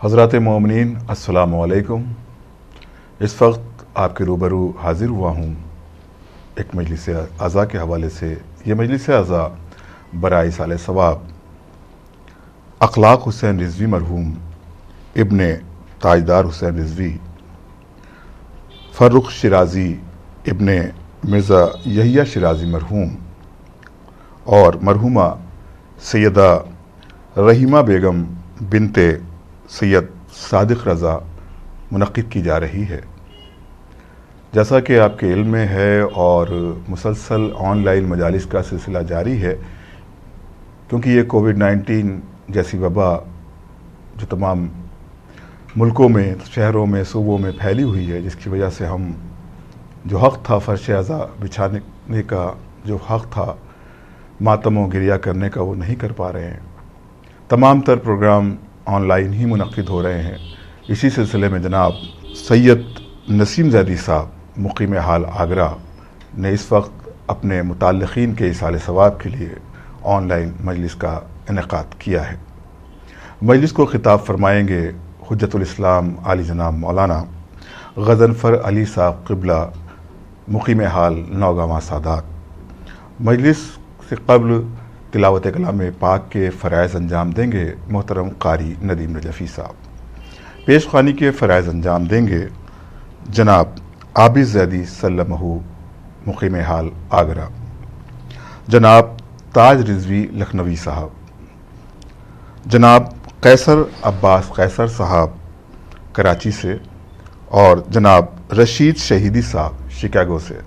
حضرات مومنین السلام علیکم۔ اس وقت آپ کے روبرو حاضر ہوا ہوں ایک مجلس اعضاء کے حوالے سے۔ یہ مجلس اعضاء برائے ایصال ثواب اخلاق حسین رضوی مرحوم ابن تاجدار حسین رضوی، فرخ شیرازی ابن مرزا یحییٰ شیرازی مرحوم اور مرحومہ سیدہ رحیمہ بیگم بنت سید صادق رضا منعقد کی جا رہی ہے۔ جیسا کہ آپ کے علم میں ہے اور مسلسل آن لائن مجالس کا سلسلہ جاری ہے، کیونکہ یہ کووڈ-19 جیسی وبا جو تمام ملکوں میں، شہروں میں، صوبوں میں پھیلی ہوئی ہے، جس کی وجہ سے ہم جو حق تھا فرش عزا بچھانے کا، جو حق تھا ماتم و گریہ کرنے کا، وہ نہیں کر پا رہے ہیں۔ تمام تر پروگرام آن لائن ہی منعقد ہو رہے ہیں۔ اسی سلسلے میں جناب سید نسیم زیدی صاحب مقیم حال آگرہ نے اس وقت اپنے متعلقین کے ایصال ثواب کے لیے آن لائن مجلس کا انعقاد کیا ہے۔ مجلس کو خطاب فرمائیں گے حجت الاسلام عالی جناب مولانا غضنفر علی صاحب قبلہ مقیم حال نوگاواں سادات۔ مجلس سے قبل تلاوت کلام پاک کے فرائض انجام دیں گے محترم قاری ندیم نجفی صاحب۔ پیش خوانی کے فرائض انجام دیں گے جناب عابد زیدی سلمہ مقیم حال آگرہ، جناب تاج رضوی لکھنوی صاحب، جناب قیصر عباس قیصر صاحب کراچی سے، اور جناب رشید شہیدی صاحب شکاگو سے۔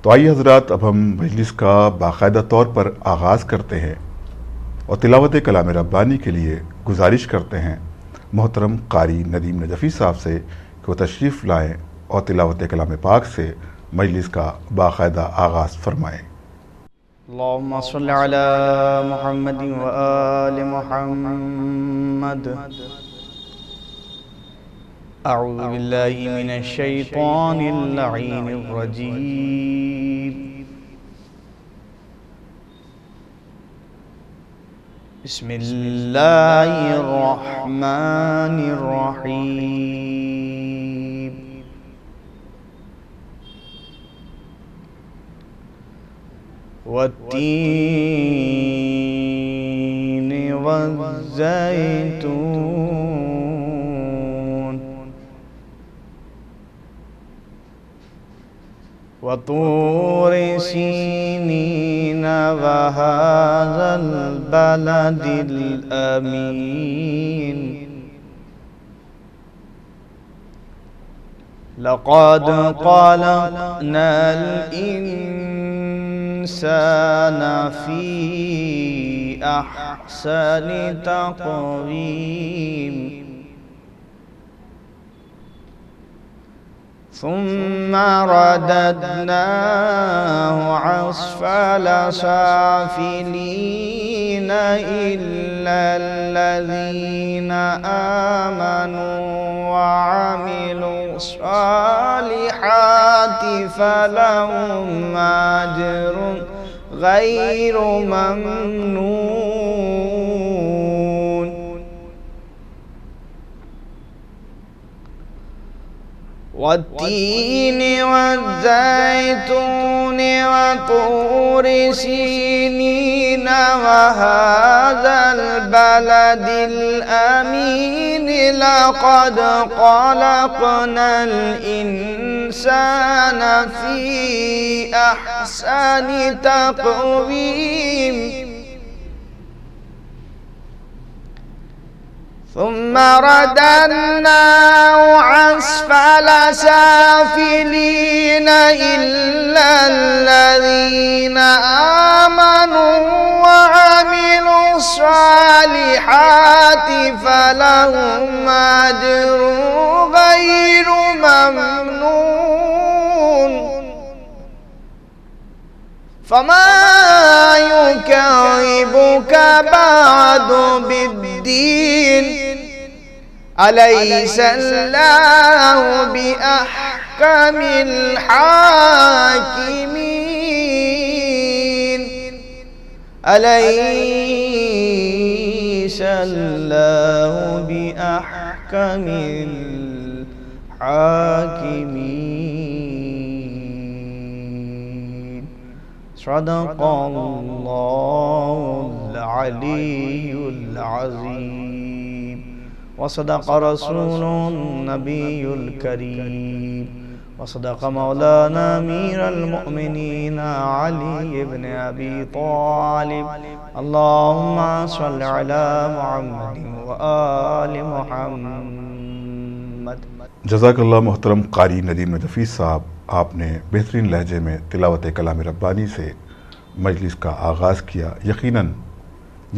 تو آئیے حضرات، اب ہم مجلس کا باقاعدہ طور پر آغاز کرتے ہیں اور تلاوت کلام ربانی کے لیے گزارش کرتے ہیں محترم قاری ندیم نجفی صاحب سے کہ وہ تشریف لائیں اور تلاوت کلام پاک سے مجلس کا باقاعدہ آغاز فرمائیں۔ اللہم صلی علی محمد و آل محمد۔ اعوذ باللہ من الشیطان اللعین الرجیم۔ بسم اللہ الرحمن الرحیم۔ والتین والزیتون وطور سینین وهذا البلد الامین۔ لقد خلقنا الانسان فی احسن تقویم، ثم رددناه اسفل سافلين إلا الذين آمنوا وعملوا الصالحات فلهم أجر غير ممنون۔ والتين والزيتون وطور سينين وهذا البلد الأمين، لقد خلقنا الإنسان في أحسن تقويم، ثم رددناه أسفل سافلين إلا الذين آمنوا وعملوا الصالحات فلهم أجر غير ممنون۔ فما يكذبك بعد بالدين، أليس الله بأحكم الحاكمين۔ أليس ليس الله بأحكم الحاكمين. صدق الله العلي العظيم وصدق رسول النبي الكريم وصدق مولانا أمير المؤمنين علي بن أبي طالب. اللهم صل على محمد وآل محمد. جزاک اللہ محترم قاری ندیم نجفی صاحب، آپ نے بہترین لہجے میں تلاوت کلام ربانی سے مجلس کا آغاز کیا. یقیناً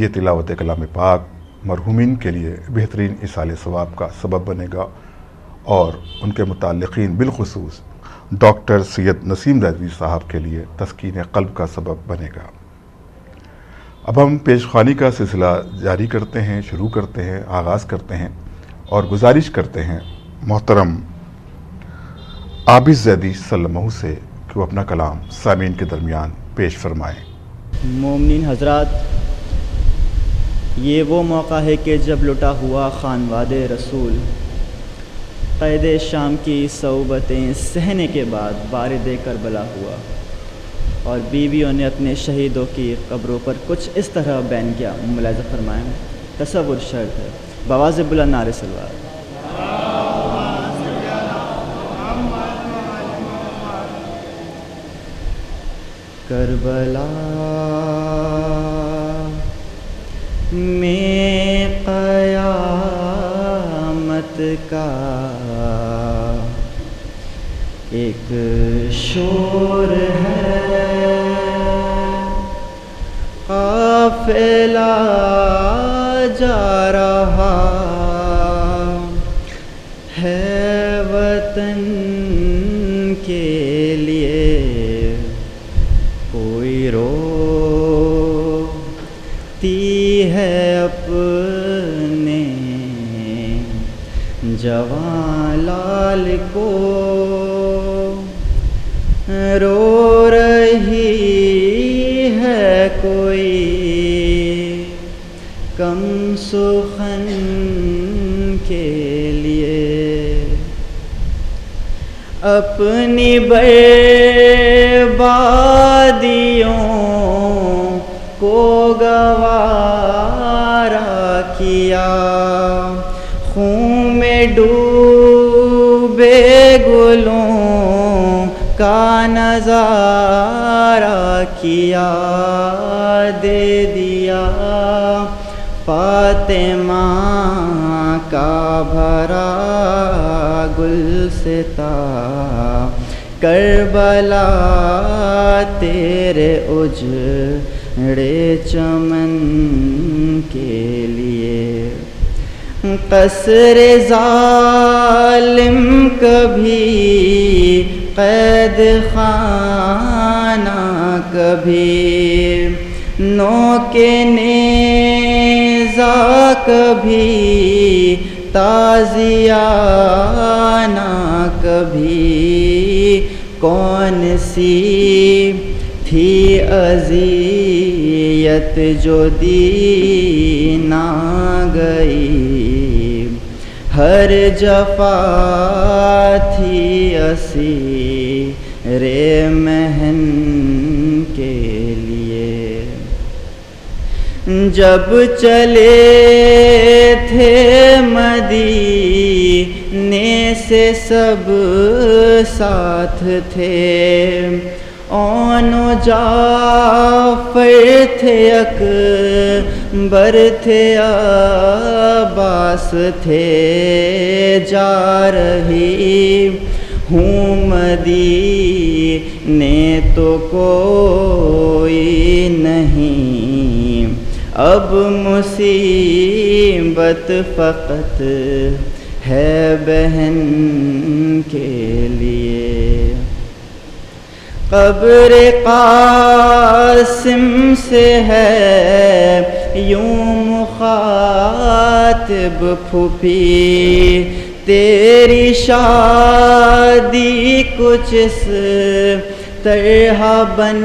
یہ تلاوت کلام پاک مرحومین کے لیے بہترین ایصال ثواب کا سبب بنے گا اور ان کے متعلقین بالخصوص ڈاکٹر سید نسیم رضوی صاحب کے لیے تسکین قلب کا سبب بنے گا. اب ہم پیش خوانی کا سلسلہ جاری کرتے ہیں، شروع کرتے ہیں، آغاز کرتے ہیں اور گزارش کرتے ہیں محترم عابد زیدی سلمہ سے کہ وہ اپنا کلام سامعین کے درمیان پیش فرمائیں. مومنین حضرات، یہ وہ موقع ہے کہ جب لٹا ہوا خانواد رسول قید شام کی صعوبتیں سہنے کے بعد وارد کربلا ہوا اور بیویوں نے اپنے شہیدوں کی قبروں پر کچھ اس طرح بیان کیا. ملاحظہ فرمائیں، تصور شرط ہے، بواز بلند نعرے سلوات. کربلا میں قیامت کا ایک شور ہے، قافلہ جا رہا ہے وطن کے لیے، کوئی روتی ہے اپنے جوان لال کو، رو رہی ہے کوئی کم سخن کے لیے، اپنی بربادیوں کو گوارا کیا، خون میں ڈوبے گلوں کا نظارہ کیا، دے دیا فاطمہ کا بھرا گلستاں، کربلا تیرے اجڑے چمن کے لیے، قصر ظالم کبھی قید خانہ کبھی، نوک نیزہ کبھی تازیانہ کبھی، کون سی تھی اذیت جو دی نہ گئی، ہر جفا تھی اسیر محن کے لیے، جب چلے تھے مدینے سے سب ساتھ تھے، اون و جعفر تھے، اکبر تھے، عباس تھے، جا رہی ہوں مدینے تو کوئی نہیں، اب مصیبت فقط ہے بہن کے لیے، قبر قاسم سے ہے یوں مخاطب پھوپھی، تیری شادی کچھ اس طرح بن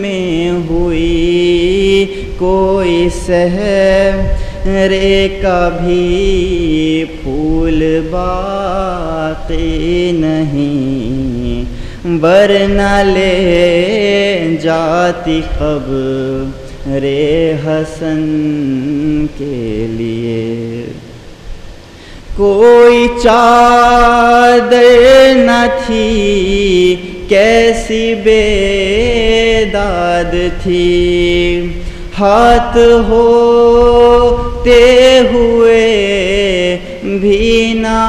میں ہوئی، کوئی صحرے کا بھی پھول باقی نہیں، ورنہ لے جاتی قبر حسن کے لیے۔ کوئی چادر نہ تھی، کیسی بیداد تھی، ہاتھ ہوتے ہوئے بھی نہ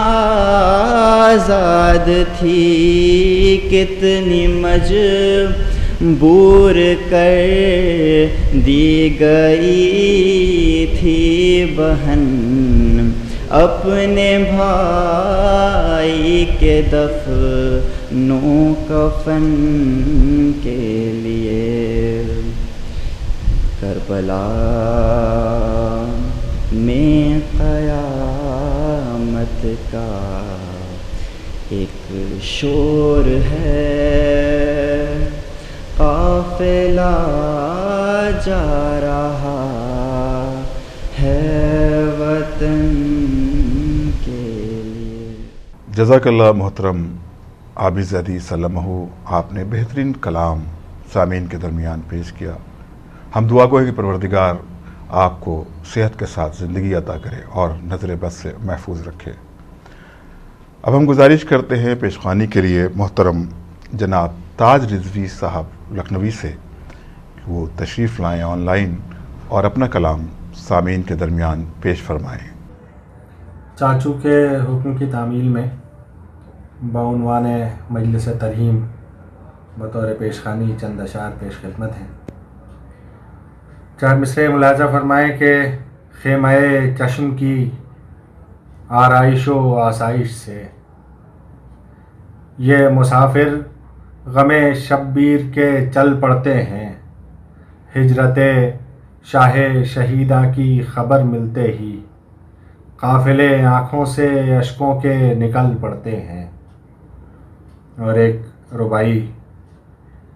آزاد تھی، کتنی مجبور کر دی گئی تھی بہن اپنے بھائی کے دفن و کفن کے لیے۔ کربلا میں قیامت کا ایک شور ہے، قافلہ جا رہا ہے وطن کے لیے۔ جزاک اللہ محترم عابد زیدی سلمہ، آپ نے بہترین کلام سامعین کے درمیان پیش کیا۔ ہم دعا گو ہے کہ پروردگار آپ کو صحت کے ساتھ زندگی عطا کرے اور نظر بد سے محفوظ رکھے۔ اب ہم گزارش کرتے ہیں پیشخوانی کے لیے محترم جناب تاج رضوی صاحب لکھنوی سے کہ وہ تشریف لائیں آن لائن اور اپنا کلام سامعین کے درمیان پیش فرمائیں۔ چاچو کے حکم کی تعمیل میں بعنوان مجلس ترحیم بطور پیشخوانی چند اشعار پیش خدمت ہیں۔ چار مصرعے ملاحظہ فرمائیں کہ خیمہ چشم کی آرائش و آسائش سے یہ مسافر غم شبیر کے چل پڑتے ہیں، ہجرت شاہ شہیدہ کی خبر ملتے ہی قافلے آنکھوں سے اشکوں کے نکل پڑتے ہیں۔ اور ایک رباعی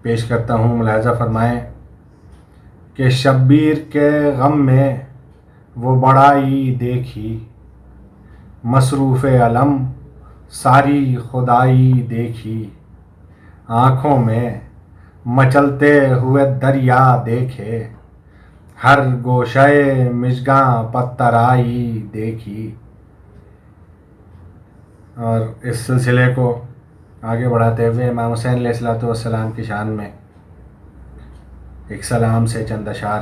پیش کرتا ہوں، ملاحظہ فرمائیں کہ شبیر کے غم میں وہ بڑائی دیکھی، مصروف علم ساری خدائی دیکھی، آنکھوں میں مچلتے ہوئے دریا دیکھے، ہر گوشے مژگاں پترائی دیکھی۔ اور اس سلسلے کو آگے بڑھاتے ہوئے امام حسین علیہ السلام کی شان میں ایک سلام سے چند اشعار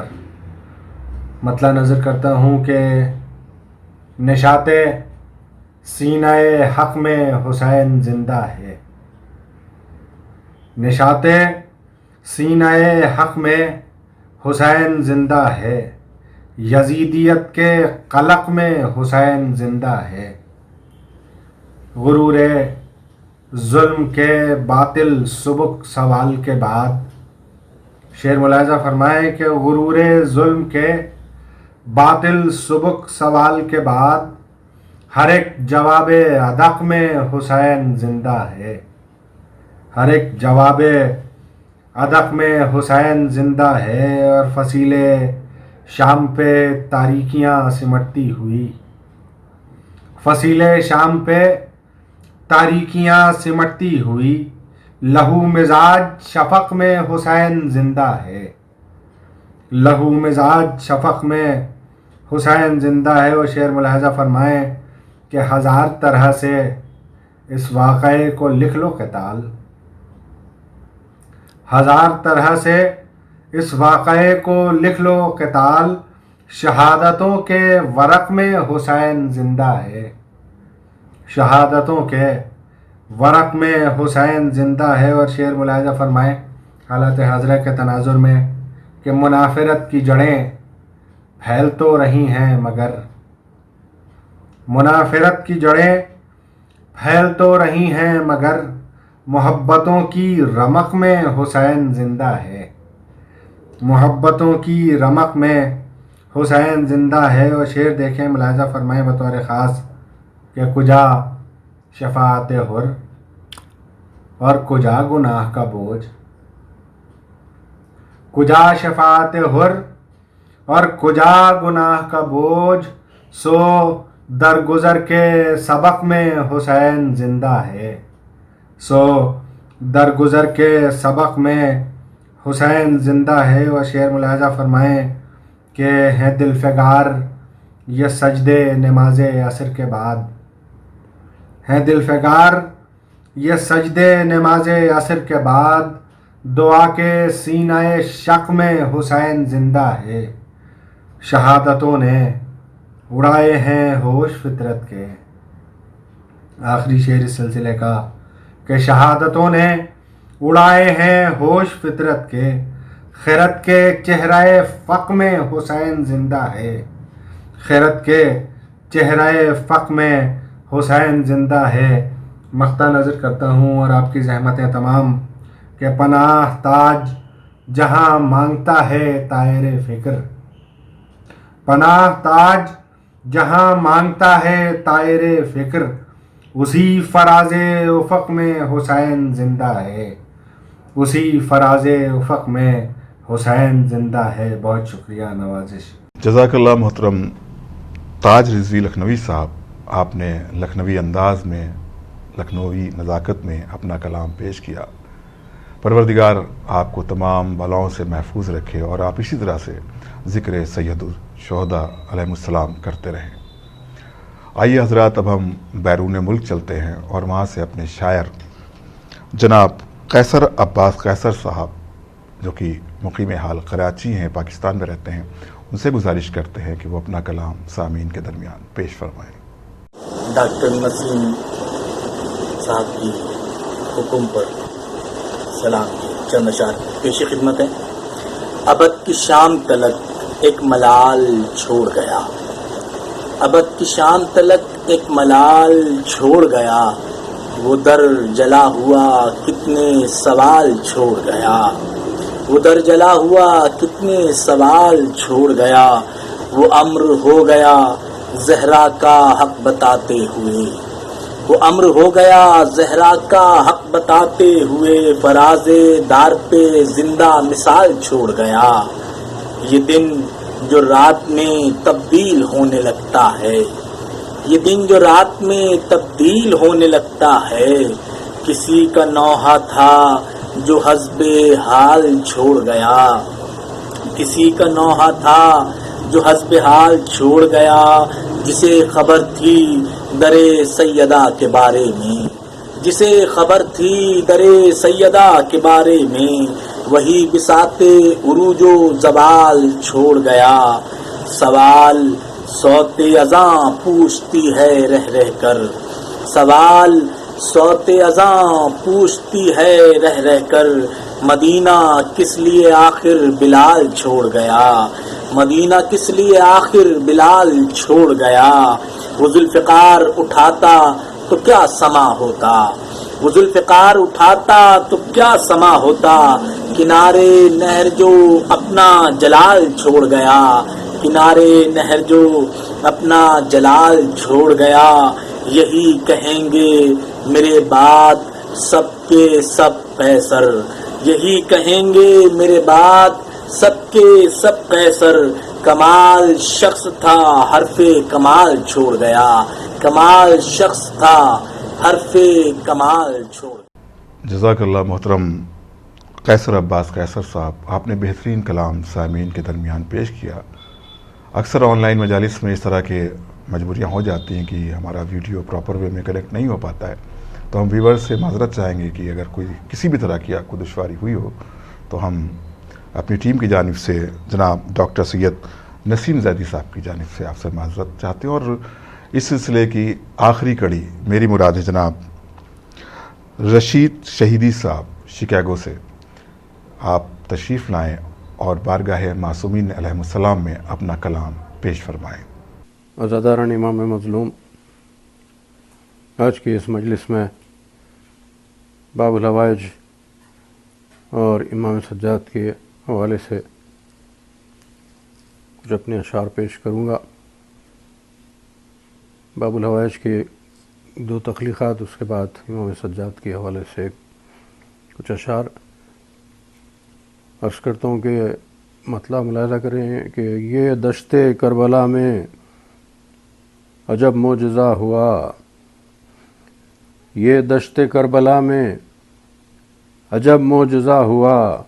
مطلع نظر کرتا ہوں کہ نشاط سینہ حق میں حسین زندہ ہے، نشاط سینہ حق میں حسین زندہ ہے، یزیدیت کے قلق میں حسین زندہ ہے، غرور ظلم کے باطل سبک سوال کے بعد، شعر ملاحظہ فرمائیں کہ غرور ظلم کے باطل سبک سوال کے بعد ہر ایک جواب ادق میں حسین زندہ ہے، ہر ایک جواب ادق میں حسین زندہ ہے۔ اور فصیل شام پہ تاریکیاں سمٹتی ہوئی، فصیل شام پہ تاریکیاں سمٹتی ہوئی، لہو مزاج شفق میں حسین زندہ ہے، لہو مزاج شفق میں حسین زندہ ہے۔ اور شعر ملاحظہ فرمائیں کہ ہزار طرح سے اس واقعے کو لکھ لو قتال، ہزار طرح سے اس واقعے کو لکھ لو قتال، شہادتوں کے ورق میں حسین زندہ ہے، شہادتوں کے ورق میں حسین زندہ ہے۔ اور شعر ملاحظہ فرمائیں حالات حاضرہ کے تناظر میں کہ منافرت کی جڑیں پھیل تو رہی ہیں مگر، منافرت کی جڑیں پھیل تو رہی ہیں مگر، محبتوں کی رمق میں حسین زندہ ہے، محبتوں کی رمق میں حسین زندہ ہے۔ اور شعر دیکھیں ملاحظہ فرمائیں بطور خاص کہ کجا شفاعت حر اور کجا گناہ کا بوجھ، کجا شفاعت حر اور کجا گناہ کا بوجھ، سو درگزر کے سبق میں حسین زندہ ہے، سو درگزر کے سبق میں حسین زندہ ہے۔ اور شعر ملاحظہ فرمائیں کہ ہے دل فگار یہ سجدے نماز عصر کے بعد، ہے دل فگار یہ سجدے نماز عصر کے بعد، دعا کے سینہ شق میں حسین زندہ ہے، شہادتوں نے اڑائے ہیں ہوش فطرت کے۔ آخری شعر اس سلسلے کا کہ شہادتوں نے اڑائے ہیں ہوش فطرت کے، خیرت کے چہرہ فق میں حسین زندہ ہے، خیرت کے چہرہ فق میں حسین زندہ ہے۔ مقطع نظر کرتا ہوں اور آپ کی زحمتیں تمام کہ پناہ تاج جہاں مانگتا ہے طائر فکر، پناہ تاج جہاں مانگتا ہے طائر فکر، اسی فراز افق میں حسین زندہ ہے، اسی فراز افق میں حسین زندہ ہے۔ بہت شکریہ، نوازش۔ جزاک اللہ محترم تاج رضوی لکھنوی صاحب، آپ نے لکھنوی انداز میں، لکھنوی نزاکت میں اپنا کلام پیش کیا۔ پروردگار آپ کو تمام بلاؤں سے محفوظ رکھے اور آپ اسی طرح سے ذکر سید الشہداء علیہ السلام کرتے رہیں۔ آئیے حضرات، اب ہم بیرون ملک چلتے ہیں اور وہاں سے اپنے شاعر جناب قیصر عباس قیصر صاحب، جو کہ مقیم حال کراچی ہیں، پاکستان میں رہتے ہیں، ان سے گزارش کرتے ہیں کہ وہ اپنا کلام سامعین کے درمیان پیش فرمائیں۔ ڈاکٹر نسیم صاحب کی حکم پر سلام کی چند اشعار پیش خدمت ہے۔ ابد کی شام تلک ایک ملال چھوڑ گیا، ابد کی شام تلک ایک ملال چھوڑ گیا، وہ در جلا ہوا کتنے سوال چھوڑ گیا، وہ در جلا ہوا کتنے سوال چھوڑ گیا، وہ امر ہو گیا زہرا کا حق بتاتے ہوئے، وہ امر ہو گیا زہرا کا حق بتاتے ہوئے، فراز دار پہ زندہ مثال چھوڑ گیا، یہ دن جو رات میں تبدیل ہونے لگتا ہے، یہ دن جو رات میں تبدیل ہونے لگتا ہے، کسی کا نوحہ تھا جو حسب حال چھوڑ گیا، کسی کا نوحہ تھا جو حسب حال چھوڑ گیا، جسے خبر تھی در سیدہ کے بارے میں، جسے خبر تھی در سیدہ کے بارے میں، وہی بساط عروج و زوال چھوڑ گیا، سوال صوت اذاں پوچھتی ہے رہ رہ کر، سوال صوت اذاں پوچھتی ہے رہ رہ کر، مدینہ کس لیے آخر بلال چھوڑ گیا، مدینہ کس لیے آخر بلال چھوڑ گیا، وہ ذوالفقار اٹھاتا تو کیا سما ہوتا، وہ ذوالفقار اٹھاتا تو کیا سما ہوتا، کنارے نہر جو اپنا جلال چھوڑ گیا، کنارے نہر جو اپنا جلال چھوڑ گیا، یہی کہیں گے میرے بعد سب کے سب قیصر، یہی کہیں گے میرے بعد سب کے سب قیصر، کمال شخص تھا حرف کمال چھوڑ گیا، کمال شخص تھا حرف کمال چھوڑ گیا۔ جزاک اللہ محترم قیصر عباس قیصر صاحب، آپ نے بہترین کلام سامعین کے درمیان پیش کیا۔ اکثر آن لائن مجالس میں اس طرح کے مجبوریاں ہو جاتی ہیں کہ ہمارا ویڈیو پراپر وے میں کنیکٹ نہیں ہو پاتا ہے، تو ہم ویورز سے معذرت چاہیں گے کہ اگر کوئی کسی بھی طرح کی آپ کو دشواری ہوئی ہو تو ہم اپنی ٹیم کی جانب سے جناب ڈاکٹر سید نسیم زیدی صاحب کی جانب سے آپ سے معذرت چاہتے ہیں۔ اور اس سلسلے کی آخری کڑی میری مراد ہے جناب رشید شہیدی صاحب شکاگو سے، آپ تشریف لائیں اور بارگاہ معصومین علیہ السلام میں اپنا کلام پیش فرمائیں۔ عزاداران امام مظلوم، آج کی اس مجلس میں باب الحوائج اور امام سجاد کے حوالے سے کچھ اپنے اشعار پیش کروں گا۔ باب الحوائج کی دو تخلیقات، اس کے بعد امام سجاد کے حوالے سے کچھ اشعار۔ عرض کرتا ہوں کہ مطلب ملاحظہ کریں کہ یہ دشت کربلا میں عجب معجزہ ہوا، یہ دشت کربلا میں عجب معجزہ ہوا،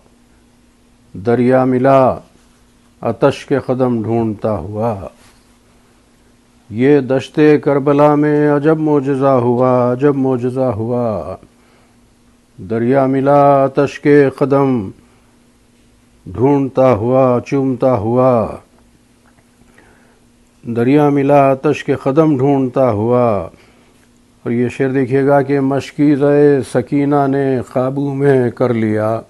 دریا ملا آتش کے قدم ڈھونڈتا ہوا۔ یہ دشت کربلا میں عجب معجزہ ہوا، عجب معجزہ ہوا، دریا ملا آتش کے قدم ڈھونڈتا ہوا، چومتا ہوا، دریا ملا آتش کے قدم ڈھونڈتا ہوا۔ اور یہ شعر دیکھیے گا کہ مشکیزہ سکینہ نے قابو میں کر لیا،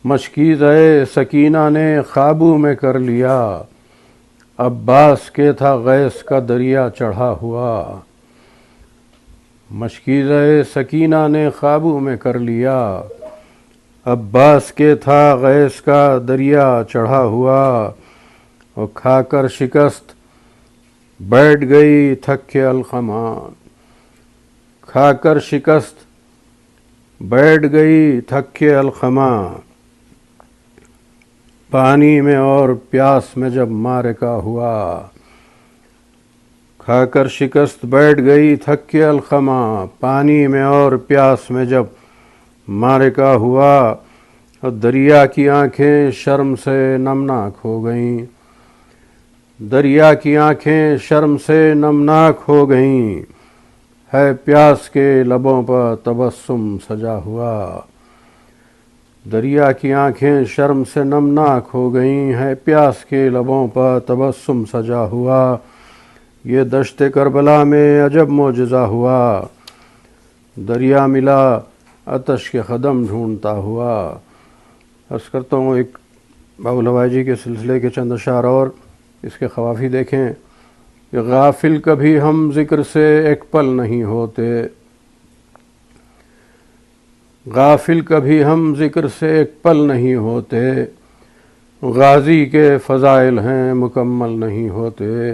مشکیزہ سکینہ نے قابو میں کر لیا، عباس کے تھا غیث کا دریا چڑھا ہوا۔ مشکیزہ سکینہ نے قابو میں کر لیا، عباس کے تھا غیث کا دریا چڑھا ہوا۔ اور کھا کر شکست بیٹھ گئی تھک کے القمہ، کھا کر شکست بیٹھ گئی تھک کے القمہ، پانی میں اور پیاس میں جب معرکہ ہوا۔ کھا کر شکست بیٹھ گئی تھک کے القمہ، پانی میں اور پیاس میں جب معرکہ ہوا۔ اور دریا کی آنکھیں شرم سے نمناک ہو گئیں، دریا کی آنکھیں شرم سے نمناک ہو گئیں، ہے پیاس کے لبوں پر تبسم سجا ہوا۔ دریا کی آنکھیں شرم سے نمناک ہو گئیں، ہے پیاس کے لبوں پر تبسم سجا ہوا۔ یہ دشت کربلا میں عجب معجزہ ہوا، دریا ملا آتش کے قدم ڈھونڈتا ہوا۔ عرض کرتا ہوں ایک باب الحوائجی کے سلسلے کے چند اشعار اور اس کے قوافی دیکھیں کہ غافل کبھی ہم ذکر سے ایک پل نہیں ہوتے، غافل کبھی ہم ذکر سے ایک پل نہیں ہوتے، غازی کے فضائل ہیں مکمل نہیں ہوتے،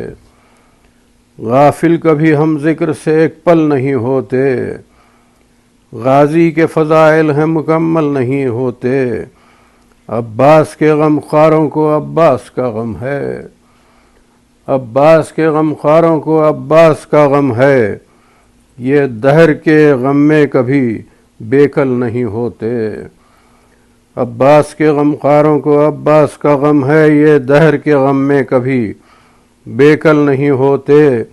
غافل کبھی ہم ذکر سے ایک پل نہیں ہوتے، غازی کے فضائل ہیں مکمل نہیں ہوتے۔ عباس کے غم خواروں کو عباس کا غم ہے، عباس کے غم خواروں کو عباس کا غم ہے، یہ دہر کے غم میں کبھی بے کل نہیں ہوتے۔ عباس کے غم خواروں کو عباس کا غم ہے، یہ دہر کے غم میں کبھی بے کل نہیں ہوتے۔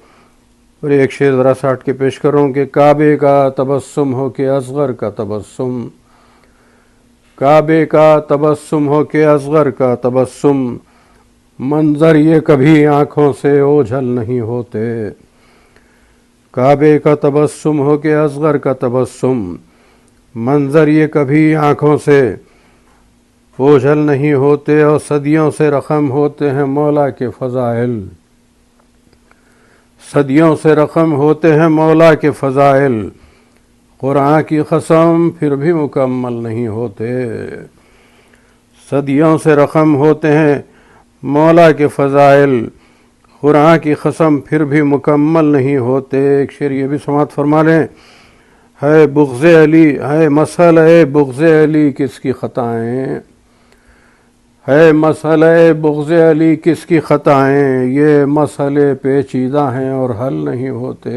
اور ایک شعر ذرا ساٹھ کے پیش کروں کہ کعبے کا تبسم ہو کے اصغر کا تبسم، کعبے کا تبسم ہو کے اصغر کا تبسم، منظر یہ کبھی آنکھوں سے اوجھل نہیں ہوتے۔ کعبے کا تبسم ہو کے اصغر کا تبسم، منظر یہ کبھی آنکھوں سے اوجھل نہیں ہوتے۔ اور صدیوں سے رقم ہوتے ہیں مولا کے فضائل، صدیوں سے رقم ہوتے ہیں مولا کے فضائل، قرآن کی قسم پھر بھی مکمل نہیں ہوتے۔ صدیوں سے رقم ہوتے ہیں مولا کے فضائل، قرآن کی قسم پھر بھی مکمل نہیں ہوتے۔ ایک شعر یہ بھی سماعت فرما لیں، ہے بغض علی، ہے مسئلہ بغض علی کس کی خطائیں، ہے مسئلہ بغض علی کس کی خطائیں، یہ مسئلے پیچیدہ ہیں اور حل نہیں ہوتے۔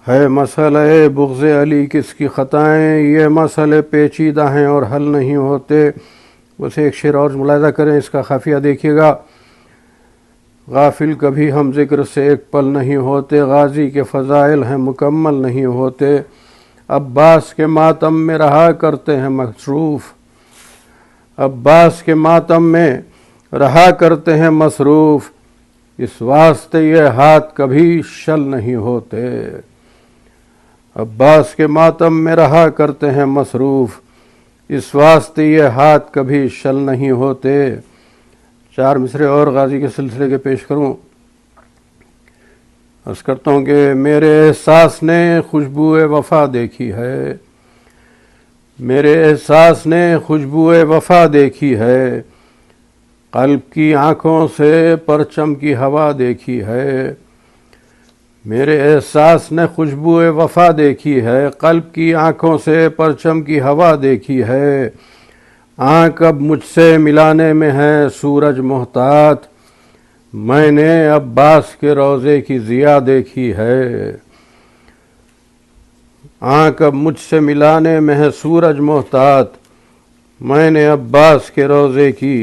ہے مسئلہ بغض علی کس کی خطائیں، یہ مسئلے پیچیدہ ہیں اور حل نہیں ہوتے۔ بس ایک شعر اور ملاحظہ کریں، اس کا خافیہ دیکھیے گا، غافل کبھی ہم ذکر سے ایک پل نہیں ہوتے، غازی کے فضائل ہیں مکمل نہیں ہوتے، عباس کے ماتم میں رہا کرتے ہیں مصروف، عباس کے ماتم میں رہا کرتے ہیں مصروف، اس واسطے یہ ہاتھ کبھی شل نہیں ہوتے۔ عباس کے ماتم میں رہا کرتے ہیں مصروف، اس واسطے یہ ہاتھ کبھی شل نہیں ہوتے۔ چار مصرے اور غازی کے سلسلے کے پیش کروں۔ عرض کرتا ہوں کہ میرے احساس نے خوشبو وفا دیکھی ہے، میرے احساس نے خوشبو وفا دیکھی ہے، قلب کی آنکھوں سے پرچم کی ہوا دیکھی ہے، میرے احساس نے خوشبو وفا دیکھی ہے، قلب کی آنکھوں سے پرچم کی ہوا دیکھی ہے، آنکھ اب مجھ سے ملانے میں ہے سورج محتاط، میں نے عباس کے روضے کی ضیا دیکھی ہے۔ آنکھ اب مجھ سے ملانے میں ہے سورج محتاط، میں نے عباس کے روضے کی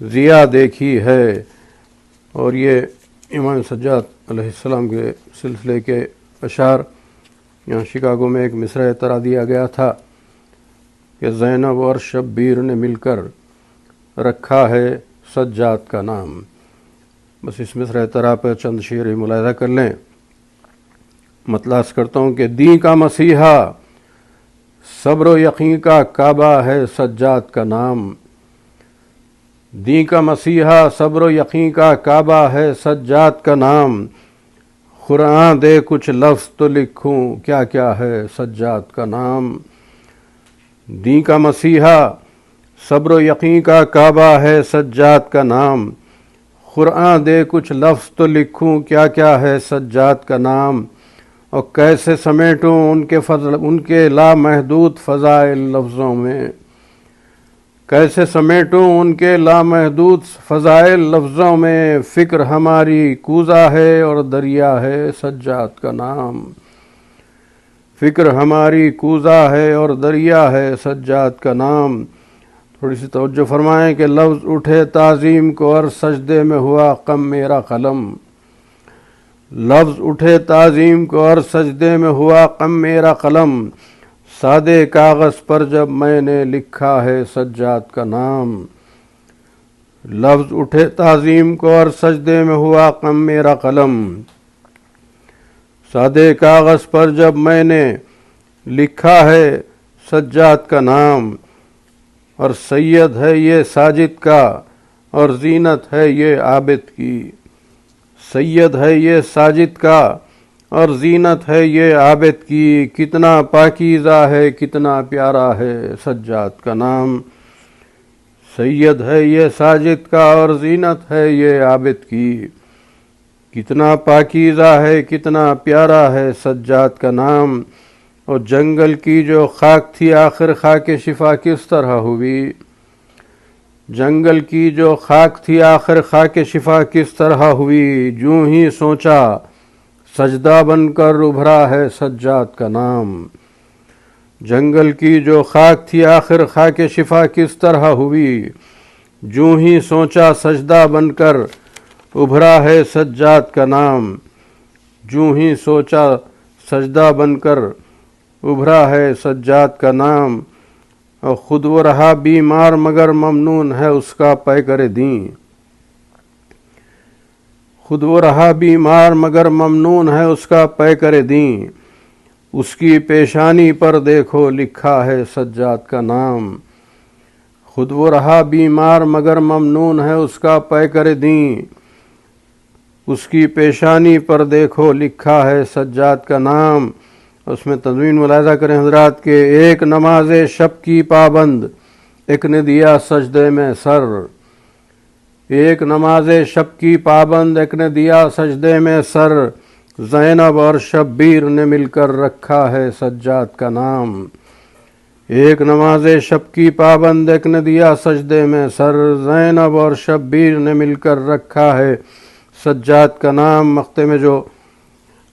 ضیا دیکھی ہے۔ اور یہ امام سجاد علیہ السلام کے سلسلے کے اشعار، یہاں شکاگو میں ایک مصرع طرح دیا گیا تھا کہ زینب اور شبیر نے مل کر رکھا ہے سجاد کا نام۔ بس اس مصرع طرح پر چند شعر ملاحظہ کر لیں۔ مطلع کرتا ہوں کہ دین کا مسیحا صبر و یقین کا کعبہ ہے سجاد کا نام، دین کا مسیحا صبر و یقین کا کعبہ ہے سجاد کا نام، قرآن دے کچھ لفظ تو لکھوں کیا کیا ہے سجاد کا نام۔ دین کا مسیحا صبر و یقین کا کعبہ ہے سجاد کا نام، قرآن دے کچھ لفظ تو لکھوں کیا کیا ہے سجاد کا نام، اور کیسے سمیٹوں ان کے لامحدود فضائل لفظوں میں، کیسے سمیٹوں ان کے لامحدود فضائل لفظوں میں، فکر ہماری کوزہ ہے اور دریا ہے سجاد کا نام، فکر ہماری کوزہ ہے اور دریا ہے سجاد کا نام۔ تھوڑی سی توجہ فرمائیں کہ لفظ اٹھے تعظیم کو اور سجدے میں ہوا کم میرا قلم، لفظ اٹھے تعظیم کو اور سجدے میں ہوا کم میرا قلم، سادے کاغذ پر جب میں نے لکھا ہے سجاد کا نام، لفظ اٹھے تعظیم کو اور سجدے میں ہوا کم میرا قلم، سادے کاغذ پر جب میں نے لکھا ہے سجاد کا نام، اور سید ہے یہ ساجد کا اور زینت ہے یہ عابد کی، سید ہے یہ ساجد کا اور زینت ہے یہ عابد کی، کتنا پاکیزہ ہے کتنا پیارا ہے سجاد کا نام، سید ہے یہ ساجد کا اور زینت ہے یہ عابد کی، کتنا پاکیزہ ہے کتنا پیارا ہے سجاد کا نام۔ اور جنگل کی جو خاک تھی آخر خاک شفا کس طرح ہوئی، جنگل کی جو خاک تھی آخر خاک شفا کس طرح ہوئی، جوں ہی سوچا سجدہ بن کر ابھرا ہے سجاد کا نام، جنگل کی جو خاک تھی آخر خاک شفا کس طرح ہوئی، جوں ہی سوچا سجدہ بن کر ابھرا ہے سجاد کا نام، جوں ہی سوچا سجدہ بن کر ابھرا ہے سجاد کا نام، اور خود وہ رہا بیمار مگر ممنون ہے اس کا پیکر دین، خود وہ رہا بیمار مگر ممنون ہے اس کا پیکر دین، اس کی پیشانی پر دیکھو لکھا ہے سجاد کا نام، خود وہ رہا بیمار مگر ممنون ہے اس کا پیکر دین، اس کی پیشانی پر دیکھو لکھا ہے سجاد کا نام۔ اس میں تنوین ملاحظہ کریں حضرات کہ ایک نماز شب کی پابند ایک نے دیا سجدے میں سر، ایک نماز شب کی پابند ایک نے دیا سجدے میں سر، زینب اور شبیر نے مل کر رکھا ہے سجاد کا نام، ایک نماز شب کی پابند ایک نے دیا سجدے میں سر، زینب اور شبیر نے مل کر رکھا ہے سجاد کا نام۔ مقطع میں جو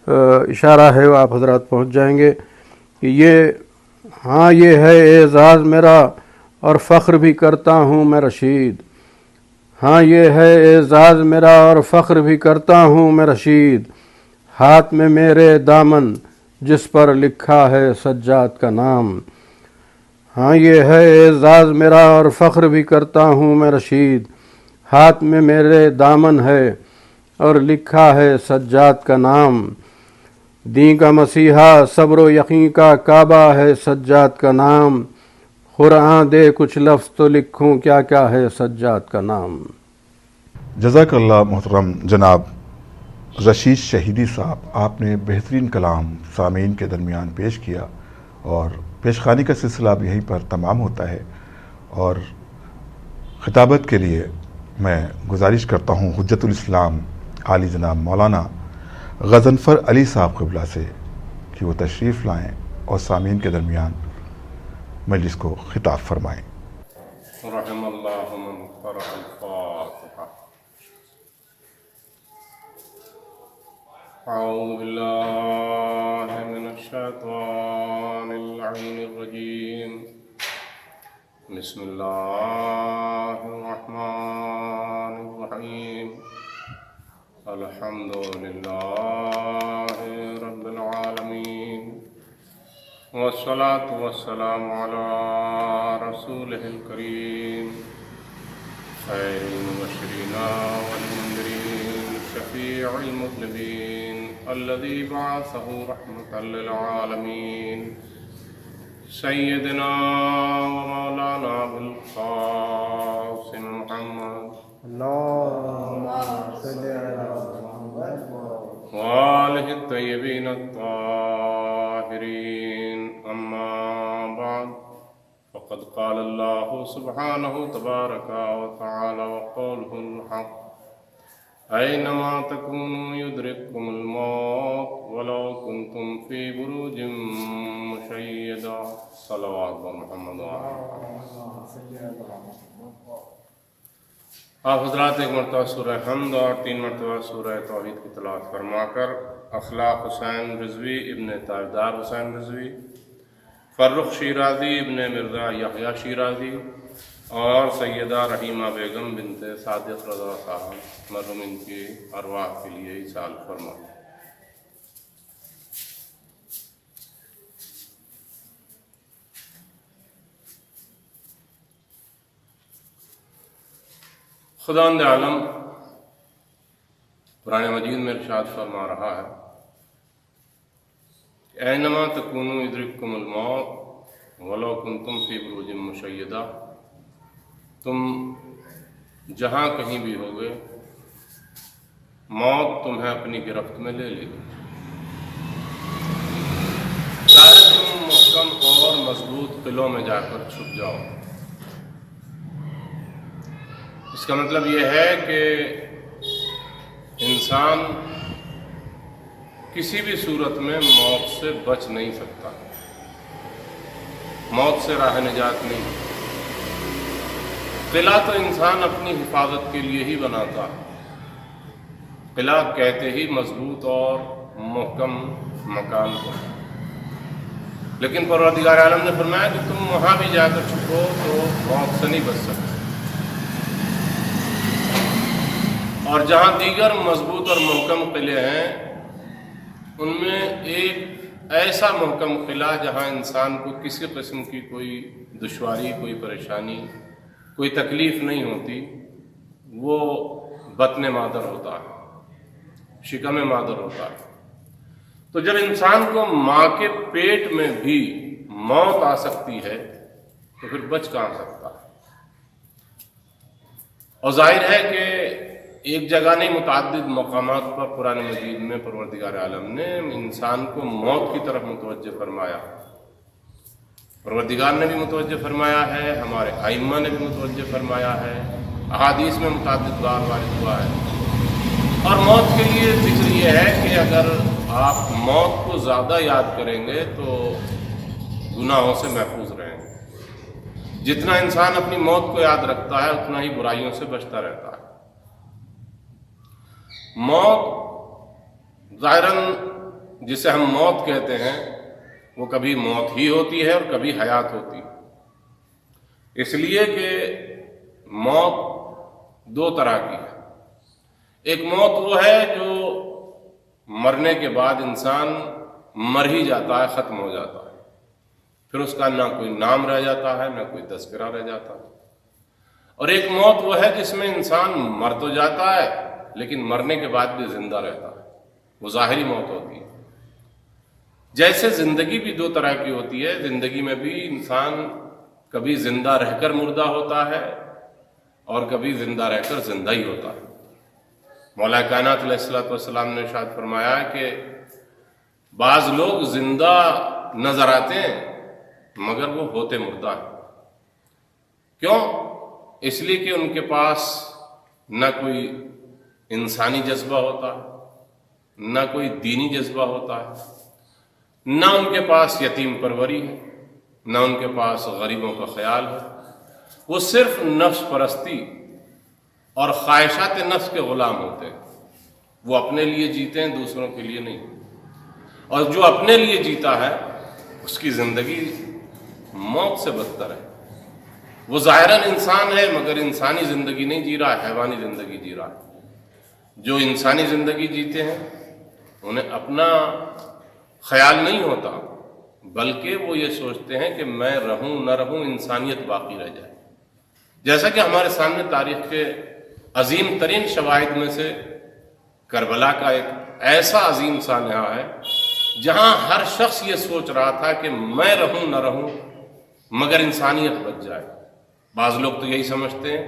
اشارہ ہے وہ آپ حضرات پہنچ جائیں گے کہ یہ ہے اعزاز میرا اور فخر بھی کرتا ہوں میں رشید، ہاں یہ ہے اعزاز میرا اور فخر بھی کرتا ہوں میں رشید، ہاتھ میں میرے دامن جس پر لکھا ہے سجاد کا نام، ہاں یہ ہے اعزاز میرا اور فخر بھی کرتا ہوں میں رشید، ہاتھ میں میرے دامن ہے اور لکھا ہے سجاد کا نام، دین کا مسیحا صبر و یقین کا کعبہ ہے سجاد کا نام، قرآن دے کچھ لفظ تو لکھوں کیا کیا ہے سجاد کا نام۔ جزاک اللہ محترم جناب رشید شہیدی صاحب، آپ نے بہترین کلام سامعین کے درمیان پیش کیا، اور پیشخوانی کا سلسلہ اب یہیں پر تمام ہوتا ہے، اور خطابت کے لیے میں گزارش کرتا ہوں حجت الاسلام عالی جناب مولانا غضنفر علی صاحب قبلہ سے کہ وہ تشریف لائیں اور سامعین کے درمیان مجلس کو خطاب فرمائیں۔ رحم اللہ من قرأ الفاتحہ۔ اعوذ باللہ من الشیطان اللعین الرجیم، بسم اللہ الرحمن الرحیم، الحمد للہ رب العالمین، والصلاة والسلام علی رسولہ الکریم، خیر المبشرین والمنذرین، شفیع المذنبین، الذی بعثہ رحمۃ للعالمین، سیدنا و مولانا بالقاسم محمد وآلہ الطیبین الطاہرین، اما بعد، فقد قال اللہ سبحانہ تبارک وتعالی وقولہ الحق، اینما تکونوا یدرککم الموت ولو کنتم فی بروج مشیدہ، صلوات محمد آپ حضرات ایک مرتبہ سورہ حمد اور 3 مرتبہ سورہ توحید کی تلاوت فرما کر اخلاق حسین رضوی ابن تاجدار حسین رضوی، فرخ شیرازی ابن مرزا یحییٰ شیرازی اور سیدہ رحیمہ بیگم بنت صادق رضا صاحب مرحومین کی ارواح کے لیے ایصال فرما۔ خداوند عالم قرآن مجید میں ارشاد فرما رہا ہے کہ اینما تکونوا یدرککم الموت ولو کنتم فی بروج مشیدہ، تم جہاں کہیں بھی ہوگے موت تمہیں اپنی گرفت میں لے لے گی، چاہے تم محکم اور مضبوط قلعوں میں جا کر چھپ جاؤ۔ اس کا مطلب یہ ہے کہ انسان کسی بھی صورت میں موت سے بچ نہیں سکتا، موت سے راہ نجات نہیں۔ قلعہ تو انسان اپنی حفاظت کے لیے ہی بناتا ہے، قلعہ کہتے ہی مضبوط اور محکم مکان کو، لیکن پروردگار عالم نے فرمایا کہ تم وہاں بھی جا کر چھپو تو موت سے نہیں بچ سکتے، اور جہاں دیگر مضبوط اور محکم قلعے ہیں ان میں ایک ایسا محکم قلعہ جہاں انسان کو کسی قسم کی کوئی دشواری، کوئی پریشانی، کوئی تکلیف نہیں ہوتی، وہ بطن مادر ہوتا ہے، شکم مادر ہوتا ہے۔ تو جب انسان کو ماں کے پیٹ میں بھی موت آ سکتی ہے تو پھر بچ کہاں سکتا ہے؟ اور ظاہر ہے کہ ایک جگہ نہیں، متعدد مقامات پر قرآن مجید میں پروردگار عالم نے انسان کو موت کی طرف متوجہ فرمایا، پروردگار نے بھی متوجہ فرمایا ہے، ہمارے ائمہ نے بھی متوجہ فرمایا ہے، احادیث میں متعدد بار وارد ہوا ہے۔ اور موت کے لیے ذکر یہ ہے کہ اگر آپ موت کو زیادہ یاد کریں گے تو گناہوں سے محفوظ رہیں گے۔ جتنا انسان اپنی موت کو یاد رکھتا ہے اتنا ہی برائیوں سے بچتا رہتا ہے۔ موت ظاہراً جسے ہم موت کہتے ہیں وہ کبھی موت ہی ہوتی ہے اور کبھی حیات ہوتی ہے، اس لیے کہ موت 2 طرح کی ہے۔ ایک موت وہ ہے جو مرنے کے بعد انسان مر ہی جاتا ہے، ختم ہو جاتا ہے، پھر اس کا نہ کوئی نام رہ جاتا ہے نہ کوئی تذکرہ رہ جاتا ہے۔ اور ایک موت وہ ہے جس میں انسان مر تو جاتا ہے لیکن مرنے کے بعد بھی زندہ رہتا ہے، وہ ظاہری موت ہوتی ہے۔ جیسے زندگی بھی 2 طرح کی ہوتی ہے، زندگی میں بھی انسان کبھی زندہ رہ کر مردہ ہوتا ہے اور کبھی زندہ رہ کر زندہ ہی ہوتا ہے۔ مولا کائنات علیہ السلام نے ارشاد فرمایا کہ بعض لوگ زندہ نظر آتے ہیں مگر وہ ہوتے مردہ ہیں۔ کیوں؟ اس لیے کہ ان کے پاس نہ کوئی انسانی جذبہ ہوتا ہے، نہ کوئی دینی جذبہ ہوتا ہے، نہ ان کے پاس یتیم پروری ہے، نہ ان کے پاس غریبوں کا خیال ہے، وہ صرف نفس پرستی اور خواہشات نفس کے غلام ہوتے ہیں. وہ اپنے لیے جیتے ہیں، دوسروں کے لیے نہیں. اور جو اپنے لیے جیتا ہے اس کی زندگی موت سے بدتر ہے. وہ ظاہراً انسان ہے مگر انسانی زندگی نہیں جی رہا ہے، حیوانی زندگی جی رہا ہے. جو انسانی زندگی جیتے ہیں انہیں اپنا خیال نہیں ہوتا، بلکہ وہ یہ سوچتے ہیں کہ میں رہوں نہ رہوں انسانیت باقی رہ جائے. جیسا کہ ہمارے سامنے تاریخ کے عظیم ترین شواہد میں سے کربلا کا ایک ایسا عظیم سانحہ ہے جہاں ہر شخص یہ سوچ رہا تھا کہ میں رہوں نہ رہوں مگر انسانیت بچ جائے. بعض لوگ تو یہی سمجھتے ہیں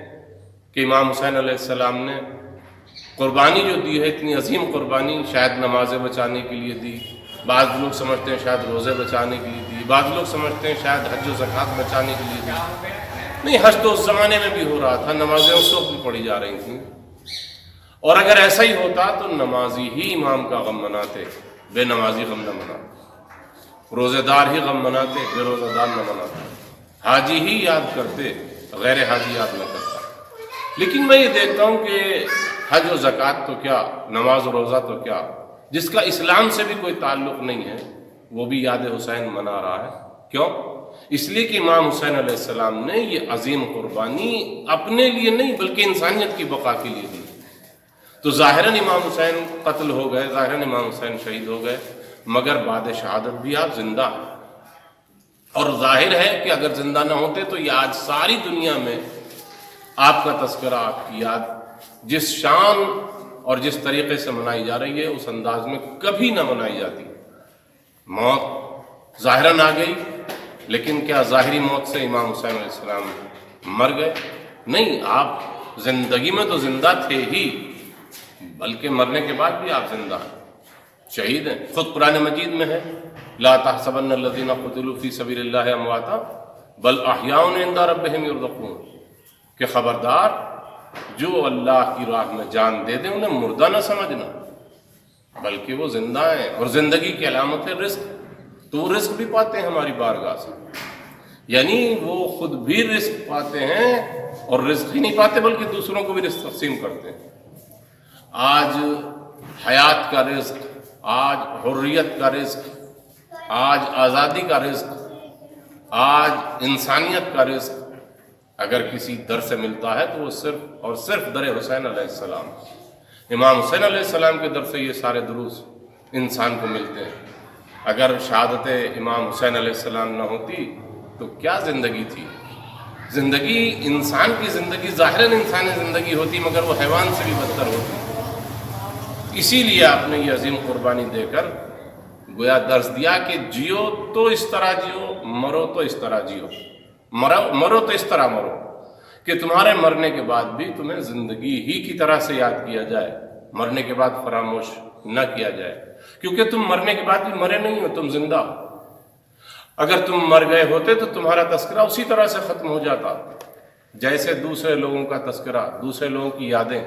کہ امام حسین علیہ السلام نے قربانی جو دی ہے، اتنی عظیم قربانی شاید نمازیں بچانے کے لیے دی. بعض لوگ سمجھتے ہیں شاید روزے بچانے کے لیے دی. بعض لوگ سمجھتے ہیں شاید حج و زکوٰۃ بچانے کے لیے دی. نہیں، حج تو اس زمانے میں بھی ہو رہا تھا، نمازیں اس وقت بھی پڑھی جا رہی تھیں. اور اگر ایسا ہی ہوتا تو نمازی ہی امام کا غم مناتے، بے نمازی غم نہ مناتے. روزے دار ہی غم مناتے، بے روزہ دار نہ مناتے. حاجی ہی یاد کرتے، غیر حاجی یاد نہ کرتا. لیکن میں یہ دیکھتا ہوں کہ حج و زکوٰۃ تو کیا، نماز و روزہ تو کیا، جس کا اسلام سے بھی کوئی تعلق نہیں ہے وہ بھی یاد حسین منا رہا ہے. کیوں؟ اس لیے کہ امام حسین علیہ السلام نے یہ عظیم قربانی اپنے لیے نہیں بلکہ انسانیت کی بقا کے لیے دی. تو ظاہراً امام حسین قتل ہو گئے، ظاہراً امام حسین شہید ہو گئے، مگر بعد شہادت بھی آپ زندہ ہیں. اور ظاہر ہے کہ اگر زندہ نہ ہوتے تو یہ آج ساری دنیا میں آپ کا تذکرہ، آپ کی یاد جس شان اور جس طریقے سے منائی جا رہی ہے اس انداز میں کبھی نہ منائی جاتی. موت ظاہراً آ گئی، لیکن کیا ظاہری موت سے امام حسین علیہ السلام مر گئے؟ نہیں، آپ زندگی میں تو زندہ تھے ہی، بلکہ مرنے کے بعد بھی آپ زندہ ہیں، شہید ہیں. خود قرآن مجید میں ہے لا تحسبن الذین قتلوا فی سبیل اللہ امواتا بل احیاء عند ربہم یرزقون، کہ خبردار جو اللہ کی راہ میں جان دے دیں انہیں مردہ نہ سمجھنا، بلکہ وہ زندہ ہیں. اور زندگی کی علامت ہے رزق، تو وہ رزق بھی پاتے ہیں ہماری بارگاہ سے. یعنی وہ خود بھی رزق پاتے ہیں اور رزق ہی نہیں پاتے بلکہ دوسروں کو بھی رزق تقسیم کرتے ہیں. آج حیات کا رزق، آج حریت کا رزق، آج آزادی کا رزق، آج انسانیت کا رزق اگر کسی در سے ملتا ہے تو وہ صرف اور صرف در حسین علیہ السلام. امام حسین علیہ السلام کے در سے یہ سارے دروس انسان کو ملتے ہیں. اگر شہادت امام حسین علیہ السلام نہ ہوتی تو کیا زندگی تھی؟ زندگی، انسان کی زندگی ظاہراً انسانی زندگی ہوتی مگر وہ حیوان سے بھی بدتر ہوتی. اسی لیے آپ نے یہ عظیم قربانی دے کر گویا درس دیا کہ جیو تو اس طرح جیو، مرو تو اس طرح جیو. مرو تو اس طرح مرو کہ تمہارے مرنے کے بعد بھی تمہیں زندگی ہی کی طرح سے یاد کیا جائے، مرنے کے بعد فراموش نہ کیا جائے. کیونکہ تم مرنے کے بعد بھی مرے نہیں ہو، تم زندہ ہو. اگر تم مر گئے ہوتے تو تمہارا تذکرہ اسی طرح سے ختم ہو جاتا جیسے دوسرے لوگوں کا تذکرہ، دوسرے لوگوں کی یادیں.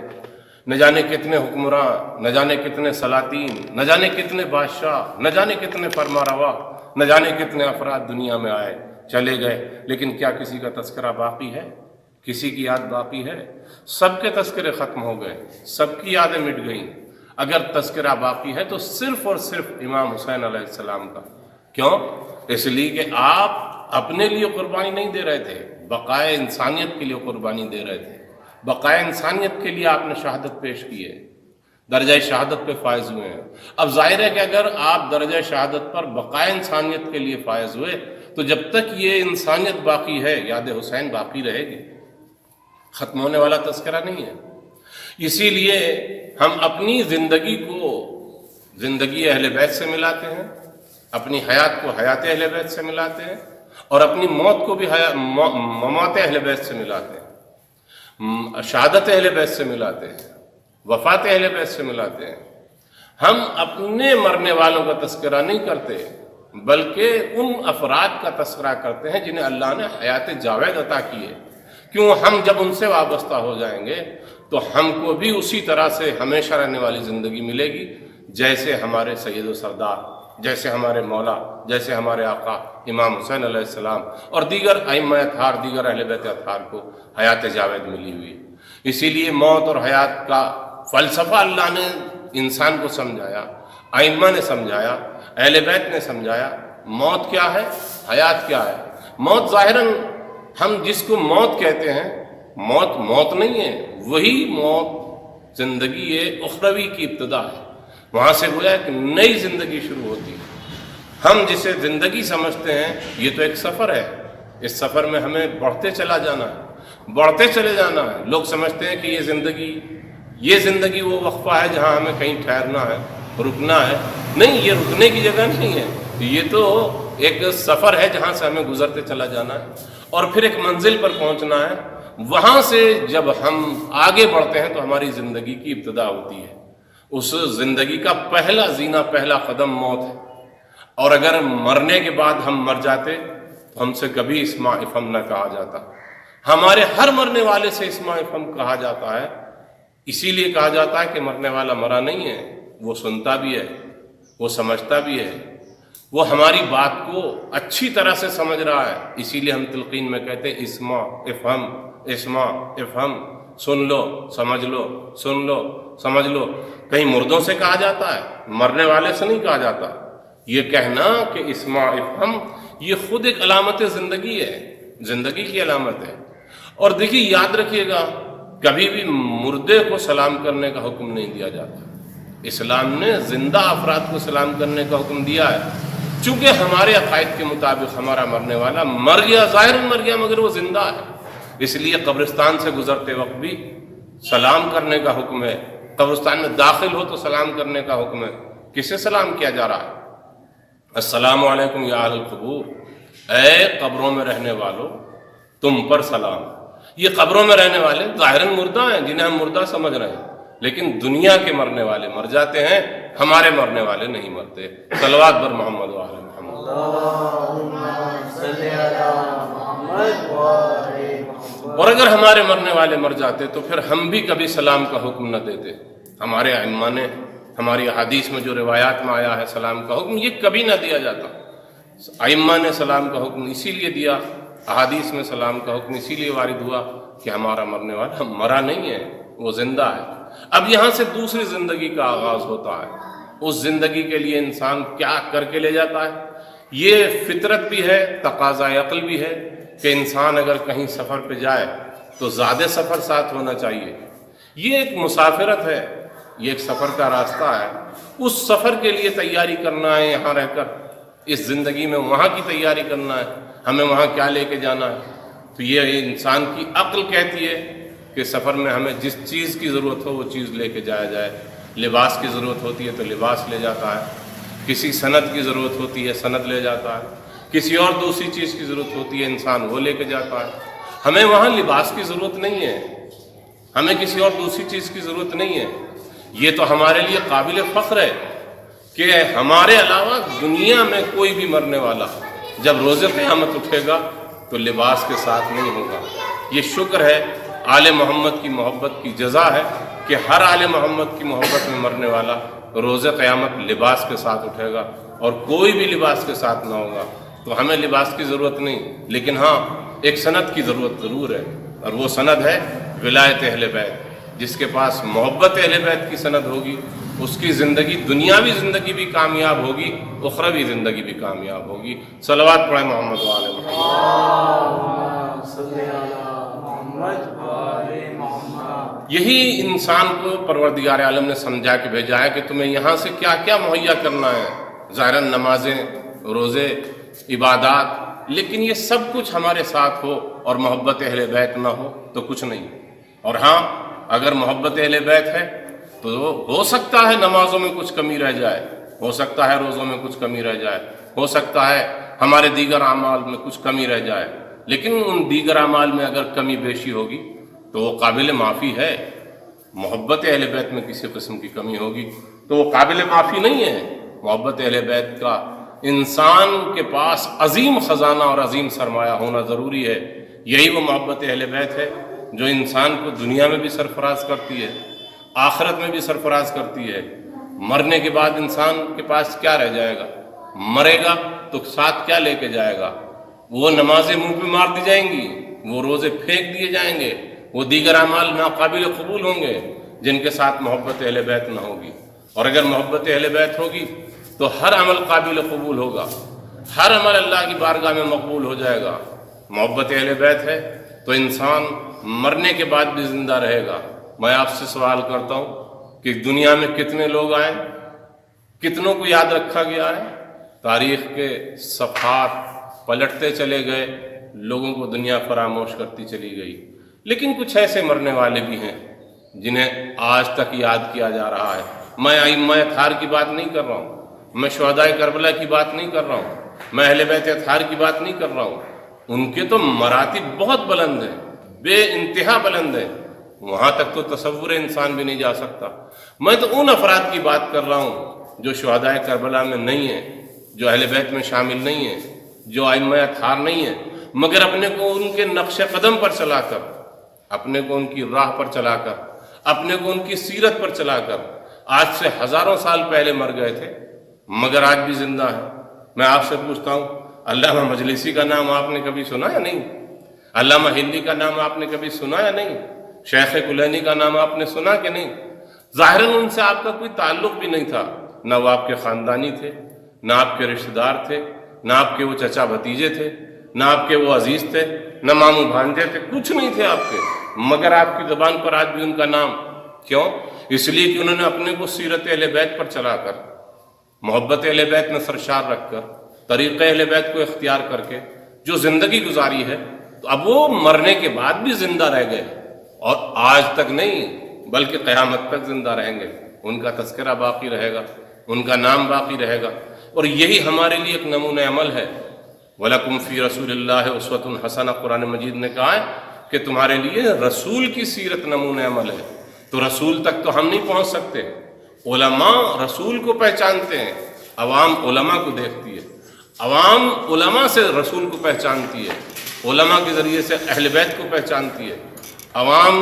نہ جانے کتنے حکمراں، نہ جانے کتنے سلاطین، نہ جانے کتنے بادشاہ، نہ جانے کتنے فرمانروا، نہ جانے کتنے افراد دنیا میں آئے چلے گئے، لیکن کیا کسی کا تذکرہ باقی ہے؟ کسی کی یاد باقی ہے؟ سب کے تذکرے ختم ہو گئے، سب کی یادیں مٹ گئیں. اگر تذکرہ باقی ہے تو صرف اور صرف امام حسین علیہ السلام کا. کیوں؟ اس لیے کہ آپ اپنے لیے قربانی نہیں دے رہے تھے، بقائے انسانیت کے لیے قربانی دے رہے تھے. بقائے انسانیت کے لیے آپ نے شہادت پیش کی ہے، درجہ شہادت پہ فائز ہوئے ہیں. اب ظاہر ہے کہ اگر آپ درجہ شہادت پر بقائے انسانیت کے لیے فائز ہوئے تو جب تک یہ انسانیت باقی ہے یاد حسین باقی رہے گی، ختم ہونے والا تذکرہ نہیں ہے. اسی لیے ہم اپنی زندگی کو زندگی اہل بیت سے ملاتے ہیں، اپنی حیات کو حیات اہل بیت سے ملاتے ہیں، اور اپنی موت کو بھی ممات اہل بیت سے ملاتے ہیں، شہادت اہل بیت سے ملاتے ہیں، وفات اہل بیت سے ملاتے ہیں. ہم اپنے مرنے والوں کا تذکرہ نہیں کرتے بلکہ ان افراد کا تذکرہ کرتے ہیں جنہیں اللہ نے حیات جاوید عطا کی ہے. کیوں؟ ہم جب ان سے وابستہ ہو جائیں گے تو ہم کو بھی اسی طرح سے ہمیشہ رہنے والی زندگی ملے گی جیسے ہمارے سید و سردار جیسے ہمارے مولا، جیسے ہمارے آقا امام حسین علیہ السلام اور دیگر ائمہ اطہار، دیگر اہل بیت اطہار کو حیات جاوید ملی ہوئی ہے۔ اسی لیے موت اور حیات کا فلسفہ اللہ نے انسان کو سمجھایا، ائمہ نے سمجھایا، اہل بیت نے سمجھایا۔ موت کیا ہے، حیات کیا ہے؟ موت ظاہراً ہم جس کو موت کہتے ہیں، موت موت نہیں ہے، وہی موت زندگی اخروی کی ابتدا ہے، وہاں سے گویا ایک نئی زندگی شروع ہوتی ہے۔ ہم جسے زندگی سمجھتے ہیں یہ تو ایک سفر ہے، اس سفر میں ہمیں بڑھتے چلا جانا ہے، بڑھتے چلے جانا ہے۔ لوگ سمجھتے ہیں کہ یہ زندگی وہ وقفہ ہے جہاں ہمیں کہیں ٹھہرنا ہے، رکنا ہے۔ نہیں، یہ رکنے کی جگہ نہیں ہے، یہ تو ایک سفر ہے جہاں سے ہمیں گزرتے چلا جانا ہے اور پھر ایک منزل پر پہنچنا ہے۔ وہاں سے جب ہم آگے بڑھتے ہیں تو ہماری زندگی کی ابتدا ہوتی ہے۔ اس زندگی کا پہلا زینہ، پہلا قدم موت ہے، اور اگر مرنے کے بعد ہم مر جاتے تو ہم سے کبھی اسمع افہم نہ کہا جاتا۔ ہمارے ہر مرنے والے سے اسمع افہم کہا جاتا ہے، اسی لیے کہا جاتا ہے کہ مرنے والا مرا نہیں ہے، وہ سنتا بھی ہے، وہ سمجھتا بھی ہے، وہ ہماری بات کو اچھی طرح سے سمجھ رہا ہے۔ اسی لیے ہم تلقین میں کہتے ہیں اسمع افہم، اسمع افہم، سن لو سمجھ لو، سن لو سمجھ لو۔ کہیں مردوں سے کہا جاتا ہے، مرنے والے سے نہیں کہا جاتا۔ یہ کہنا کہ اسمع افہم یہ خود ایک علامت زندگی ہے، زندگی کی علامت ہے۔ اور دیکھیے، یاد رکھیے گا، کبھی بھی مردے کو سلام کرنے کا حکم نہیں دیا جاتا۔ اسلام نے زندہ افراد کو سلام کرنے کا حکم دیا ہے، چونکہ ہمارے عقائد کے مطابق ہمارا مرنے والا مر گیا، ظاہر مر گیا، مگر وہ زندہ ہے۔ اس لیے قبرستان سے گزرتے وقت بھی سلام کرنے کا حکم ہے، قبرستان میں داخل ہو تو سلام کرنے کا حکم ہے۔ کسے سلام کیا جا رہا ہے؟ السلام علیکم یا اہل القبور، اے قبروں میں رہنے والو، تم پر سلام۔ یہ قبروں میں رہنے والے ظاہراً مردہ ہیں، جنہیں ہم مردہ سمجھ رہے ہیں، لیکن دنیا کے مرنے والے مر جاتے ہیں، ہمارے مرنے والے نہیں مرتے۔ صلوات بر محمد و آل محمد۔ اور اگر ہمارے مرنے والے مر جاتے تو پھر ہم بھی کبھی سلام کا حکم نہ دیتے۔ ہمارے ائمہ نے، ہماری احادیث میں جو روایات میں آیا ہے سلام کا حکم، یہ کبھی نہ دیا جاتا۔ ائمہ نے سلام کا حکم اسی لیے دیا، احادیث میں سلام کا حکم اسی لیے وارد ہوا کہ ہمارا مرنے والا مرا نہیں ہے، وہ زندہ ہے۔ اب یہاں سے دوسری زندگی کا آغاز ہوتا ہے۔ اس زندگی کے لیے انسان کیا کر کے لے جاتا ہے؟ یہ فطرت بھی ہے، تقاضا عقل بھی ہے کہ انسان اگر کہیں سفر پہ جائے تو زیادہ سفر ساتھ ہونا چاہیے۔ یہ ایک مسافرت ہے، یہ ایک سفر کا راستہ ہے۔ اس سفر کے لیے تیاری کرنا ہے، یہاں رہ کر اس زندگی میں وہاں کی تیاری کرنا ہے، ہمیں وہاں کیا لے کے جانا ہے۔ تو یہ انسان کی عقل کہتی ہے کہ سفر میں ہمیں جس چیز کی ضرورت ہو وہ چیز لے کے جایا جائے۔ لباس کی ضرورت ہوتی ہے تو لباس لے جاتا ہے، کسی سند کی ضرورت ہوتی ہے سند لے جاتا ہے، کسی اور دوسری چیز کی ضرورت ہوتی ہے انسان وہ لے کے جاتا ہے۔ ہمیں وہاں لباس کی ضرورت نہیں ہے، ہمیں کسی اور دوسری چیز کی ضرورت نہیں ہے۔ یہ تو ہمارے لیے قابل فخر ہے کہ ہمارے علاوہ دنیا میں کوئی بھی مرنے والا جب روز قیامت اٹھے گا تو لباس کے ساتھ نہیں ہوگا۔ یہ شکر ہے، آل محمد کی محبت کی جزا ہے کہ ہر آل محمد کی محبت میں مرنے والا روز قیامت لباس کے ساتھ اٹھے گا اور کوئی بھی لباس کے ساتھ نہ ہوگا۔ تو ہمیں لباس کی ضرورت نہیں، لیکن ہاں ایک سند کی ضرورت ضرور ہے، اور وہ سند ہے ولایت اہل بیت۔ جس کے پاس محبت اہل بیت کی سند ہوگی اس کی زندگی، دنیاوی زندگی بھی کامیاب ہوگی، اخروی زندگی بھی کامیاب ہوگی۔ صلوات پڑھیں محمد و آل محمد۔ یہی انسان کو پروردگار عالم نے سمجھا کے بھیجا ہے کہ تمہیں یہاں سے کیا کیا مہیا کرنا ہے، ظاہراً نمازیں، روزے، عبادات، لیکن یہ سب کچھ ہمارے ساتھ ہو اور محبت اہل بیت نہ ہو تو کچھ نہیں۔ اور ہاں اگر محبت اہل بیت ہے تو ہو سکتا ہے نمازوں میں کچھ کمی رہ جائے، ہو سکتا ہے روزوں میں کچھ کمی رہ جائے، ہو سکتا ہے ہمارے دیگر اعمال میں کچھ کمی رہ جائے، لیکن ان دیگر اعمال میں اگر کمی بیشی ہوگی تو وہ قابل معافی ہے۔ محبت اہل بیت میں کسی قسم کی کمی ہوگی تو وہ قابل معافی نہیں ہے۔ محبت اہل بیت کا انسان کے پاس عظیم خزانہ اور عظیم سرمایہ ہونا ضروری ہے۔ یہی وہ محبت اہل بیت ہے جو انسان کو دنیا میں بھی سرفراز کرتی ہے، آخرت میں بھی سرفراز کرتی ہے۔ مرنے کے بعد انسان کے پاس کیا رہ جائے گا؟ مرے گا تو ساتھ کیا لے کے جائے گا؟ وہ نمازیں منہ پہ مار دی جائیں گی، وہ روزے پھینک دیے جائیں گے، وہ دیگر اعمال ناقابل قبول ہوں گے جن کے ساتھ محبت اہل بیت نہ ہوگی۔ اور اگر محبت اہل بیت ہوگی تو ہر عمل قابل قبول ہوگا، ہر عمل اللہ کی بارگاہ میں مقبول ہو جائے گا۔ محبت اہل بیت ہے تو انسان مرنے کے بعد بھی زندہ رہے گا۔ میں آپ سے سوال کرتا ہوں کہ دنیا میں کتنے لوگ آئے، کتنوں کو یاد رکھا گیا ہے؟ تاریخ کے صفحات پلٹتے چلے گئے، لوگوں کو دنیا فراموش کرتی چلی گئی، لیکن کچھ ایسے مرنے والے بھی ہیں جنہیں آج تک یاد کیا جا رہا ہے۔ میں ائمہ اطہار کی بات نہیں کر رہا ہوں، میں شہدائے کربلا کی بات نہیں کر رہا ہوں، میں اہل بیت اطہار کی بات نہیں کر رہا ہوں۔ ان کے تو مراتب بہت بلند ہیں، بے انتہا بلند ہیں، وہاں تک تو تصور انسان بھی نہیں جا سکتا۔ میں تو ان افراد کی بات کر رہا ہوں جو شہدائے کربلا میں نہیں ہیں، جو اہل بیت میں شامل نہیں ہیں، جو ائمہ اطہار نہیں ہیں، مگر اپنے کو ان کے نقش قدم پر چلا کر، اپنے کو ان کی راہ پر چلا کر، اپنے کو ان کی سیرت پر چلا کر آج سے ہزاروں سال پہلے مر گئے تھے مگر آج بھی زندہ ہیں۔ میں آپ سے پوچھتا ہوں، علامہ مجلسی کا نام آپ نے کبھی سنا یا نہیں؟ علامہ ہندی کا نام آپ نے کبھی سنا یا نہیں؟ شیخ کلینی کا نام آپ نے سنا کہ نہیں؟ ظاہراً ان سے آپ کا کوئی تعلق بھی نہیں تھا، نہ وہ آپ کے خاندانی تھے، نہ آپ کے رشتہ دار تھے، نہ آپ کے وہ چچا بھتیجے تھے، نہ آپ کے وہ عزیز تھے، نہ ماموں بھانجے تھے، کچھ نہیں تھے آپ کے، مگر آپ کی زبان پر آج بھی ان کا نام۔ کیوں؟ اس لیے کہ انہوں نے اپنے کو سیرت اہل بیت پر چلا کر، محبت اہل بیت میں سرشار رکھ کر، طریقہ اہل بیت کو اختیار کر کے جو زندگی گزاری ہے، تو اب وہ مرنے کے بعد بھی زندہ رہ گئے، اور آج تک نہیں بلکہ قیامت تک زندہ رہیں گے۔ ان کا تذکرہ باقی رہے گا، ان کا نام باقی رہے گا، اور یہی ہمارے لیے ایک نمونہ عمل ہے۔ وَلَكُمْ فِي رَسُولِ اللَّهِ أُسْوَةٌ حَسَنَةٌ، قرآن مجید نے کہا ہے کہ تمہارے لیے رسول کی سیرت نمونہ عمل ہے۔ تو رسول تک تو ہم نہیں پہنچ سکتے، علماء رسول کو پہچانتے ہیں، عوام علماء کو دیکھتی ہے، عوام علماء سے رسول کو پہچانتی ہے، علماء کے ذریعے سے اہل بیت کو پہچانتی ہے۔ عوام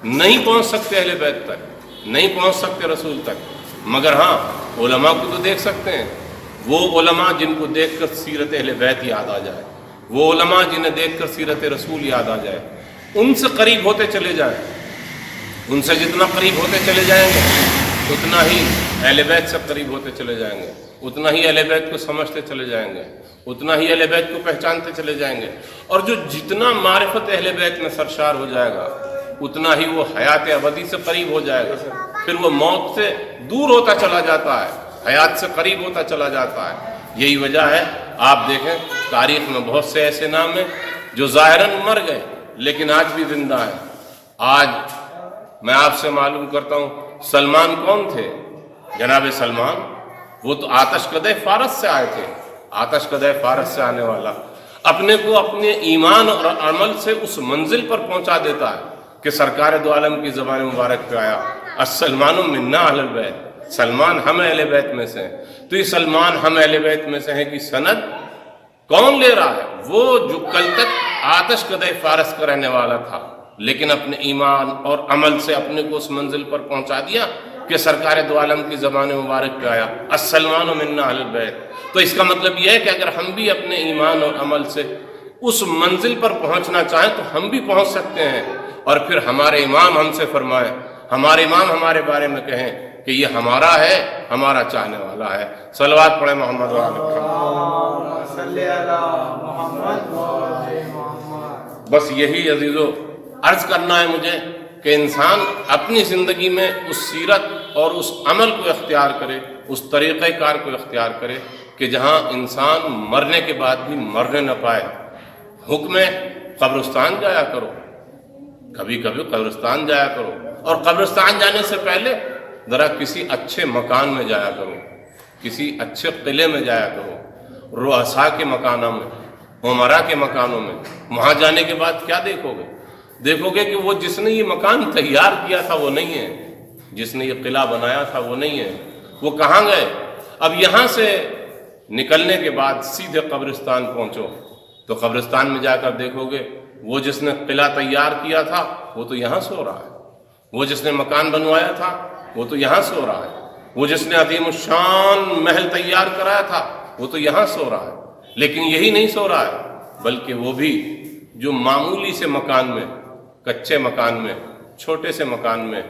نہیں پہنچ سکتے اہل بیت تک، نہیں پہنچ سکتے رسول تک، مگر ہاں علماء کو تو دیکھ سکتے ہیں۔ وہ علماء جن کو دیکھ کر سیرت اہل بیت یاد آ جائے، وہ علماء جنہیں دیکھ کر سیرت رسول یاد آ جائے، ان سے قریب ہوتے چلے جائیں۔ ان سے جتنا قریب ہوتے چلے جائیں گے اتنا ہی اہل بیت سے قریب ہوتے چلے جائیں گے، اتنا ہی اہل بیت کو سمجھتے چلے جائیں گے، اتنا ہی اہل بیت کو پہچانتے چلے جائیں گے، اور جو جتنا معرفت اہل بیت میں سرشار ہو جائے گا اتنا ہی وہ حیات ابدی سے قریب ہو جائے گا، پھر وہ موت سے دور ہوتا چلا جاتا ہے، حیات سے قریب ہوتا چلا جاتا ہے۔ یہی وجہ ہے، آپ دیکھیں تاریخ میں بہت سے ایسے نام ہیں جو ظاہراً مر گئے لیکن آج بھی زندہ ہیں۔ آج میں آپ سے معلوم کرتا ہوں، سلمان کون تھے؟ جناب سلمان، وہ تو آتش قدح فارس سے آئے تھے، آتش قدح فارس سے آنے والا اپنے کو اپنے ایمان اور عمل سے اس منزل پر پہنچا دیتا ہے کہ سرکار دو عالم کی زبان مبارک پہ آیا، السلمان منا اہل البیت، سلمان ہم اہل بیت میں سے ہیں۔ تو یہ سلمان ہم اہل بیت میں سے ہیں کہ سند کون لے رہا ہے؟ وہ جو کل تک آتش قدح فارس کا رہنے والا تھا، لیکن اپنے ایمان اور عمل سے اپنے کو اس منزل پر پہنچا دیا کہ سرکار دو عالم کی زبان مبارک پہ آیا، السلمان منا اہل البیت۔ تو اس کا مطلب یہ ہے کہ اگر ہم بھی اپنے ایمان اور عمل سے اس منزل پر پہنچنا چاہیں تو ہم بھی پہنچ سکتے ہیں، اور پھر ہمارے امام ہم سے فرمائیں، ہمارے امام ہمارے بارے میں کہیں کہ یہ ہمارا ہے، ہمارا چاہنے والا ہے۔ صلوات پڑھیں محمد و آل محمد۔ بس یہی عزیزو عرض کرنا ہے مجھے کہ انسان اپنی زندگی میں اس سیرت اور اس عمل کو اختیار کرے، اس طریقہ کار کو اختیار کرے کہ جہاں انسان مرنے کے بعد بھی مرنے نہ پائے۔ حکم قبرستان جایا کرو، کبھی کبھی قبرستان جایا کرو، اور قبرستان جانے سے پہلے ذرا کسی اچھے مکان میں جایا کرو، کسی اچھے قلعے میں جایا کرو، رؤساء کے مکانوں میں، عمراء کے مکانوں میں۔ وہاں جانے کے بعد کیا دیکھو گے؟ دیکھو گے کہ وہ جس نے یہ مکان تیار کیا تھا وہ نہیں ہے، جس نے یہ قلعہ بنایا تھا وہ نہیں ہے، وہ کہاں گئے؟ اب یہاں سے نکلنے کے بعد سیدھے قبرستان پہنچو تو قبرستان میں جا کر دیکھو گے وہ جس نے قلعہ تیار کیا تھا وہ تو یہاں سو رہا ہے، وہ جس نے مکان بنوایا تھا وہ تو یہاں سو رہا ہے، وہ جس نے عظیم الشان محل تیار کرایا تھا وہ تو یہاں سو رہا ہے، لیکن یہی نہیں سو رہا ہے، بلکہ وہ بھی جو معمولی سے مکان میں، کچے مکان میں، چھوٹے سے مکان میں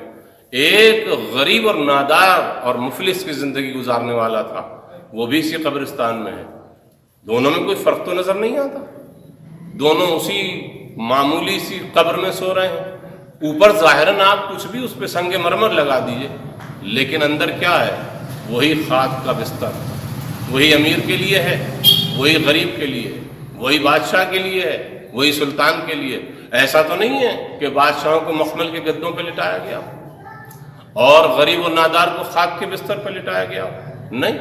ایک غریب اور نادار اور مفلس کی زندگی گزارنے والا تھا، وہ بھی اسی قبرستان میں ہے۔ دونوں میں کوئی فرق تو نظر نہیں آتا، دونوں اسی معمولی سی قبر میں سو رہے ہیں۔ اوپر ظاہراً آپ کچھ بھی اس پہ سنگ مرمر لگا دیجئے، لیکن اندر کیا ہے؟ وہی خاک کا بستر، وہی امیر کے لیے ہے، وہی غریب کے لیے ہے، وہی بادشاہ کے لیے ہے، وہی سلطان کے لیے۔ ایسا تو نہیں ہے کہ بادشاہوں کو مخمل کے گدوں پہ لٹایا گیا اور غریب و نادار کو خاک کے بستر پر لٹایا گیا، نہیں،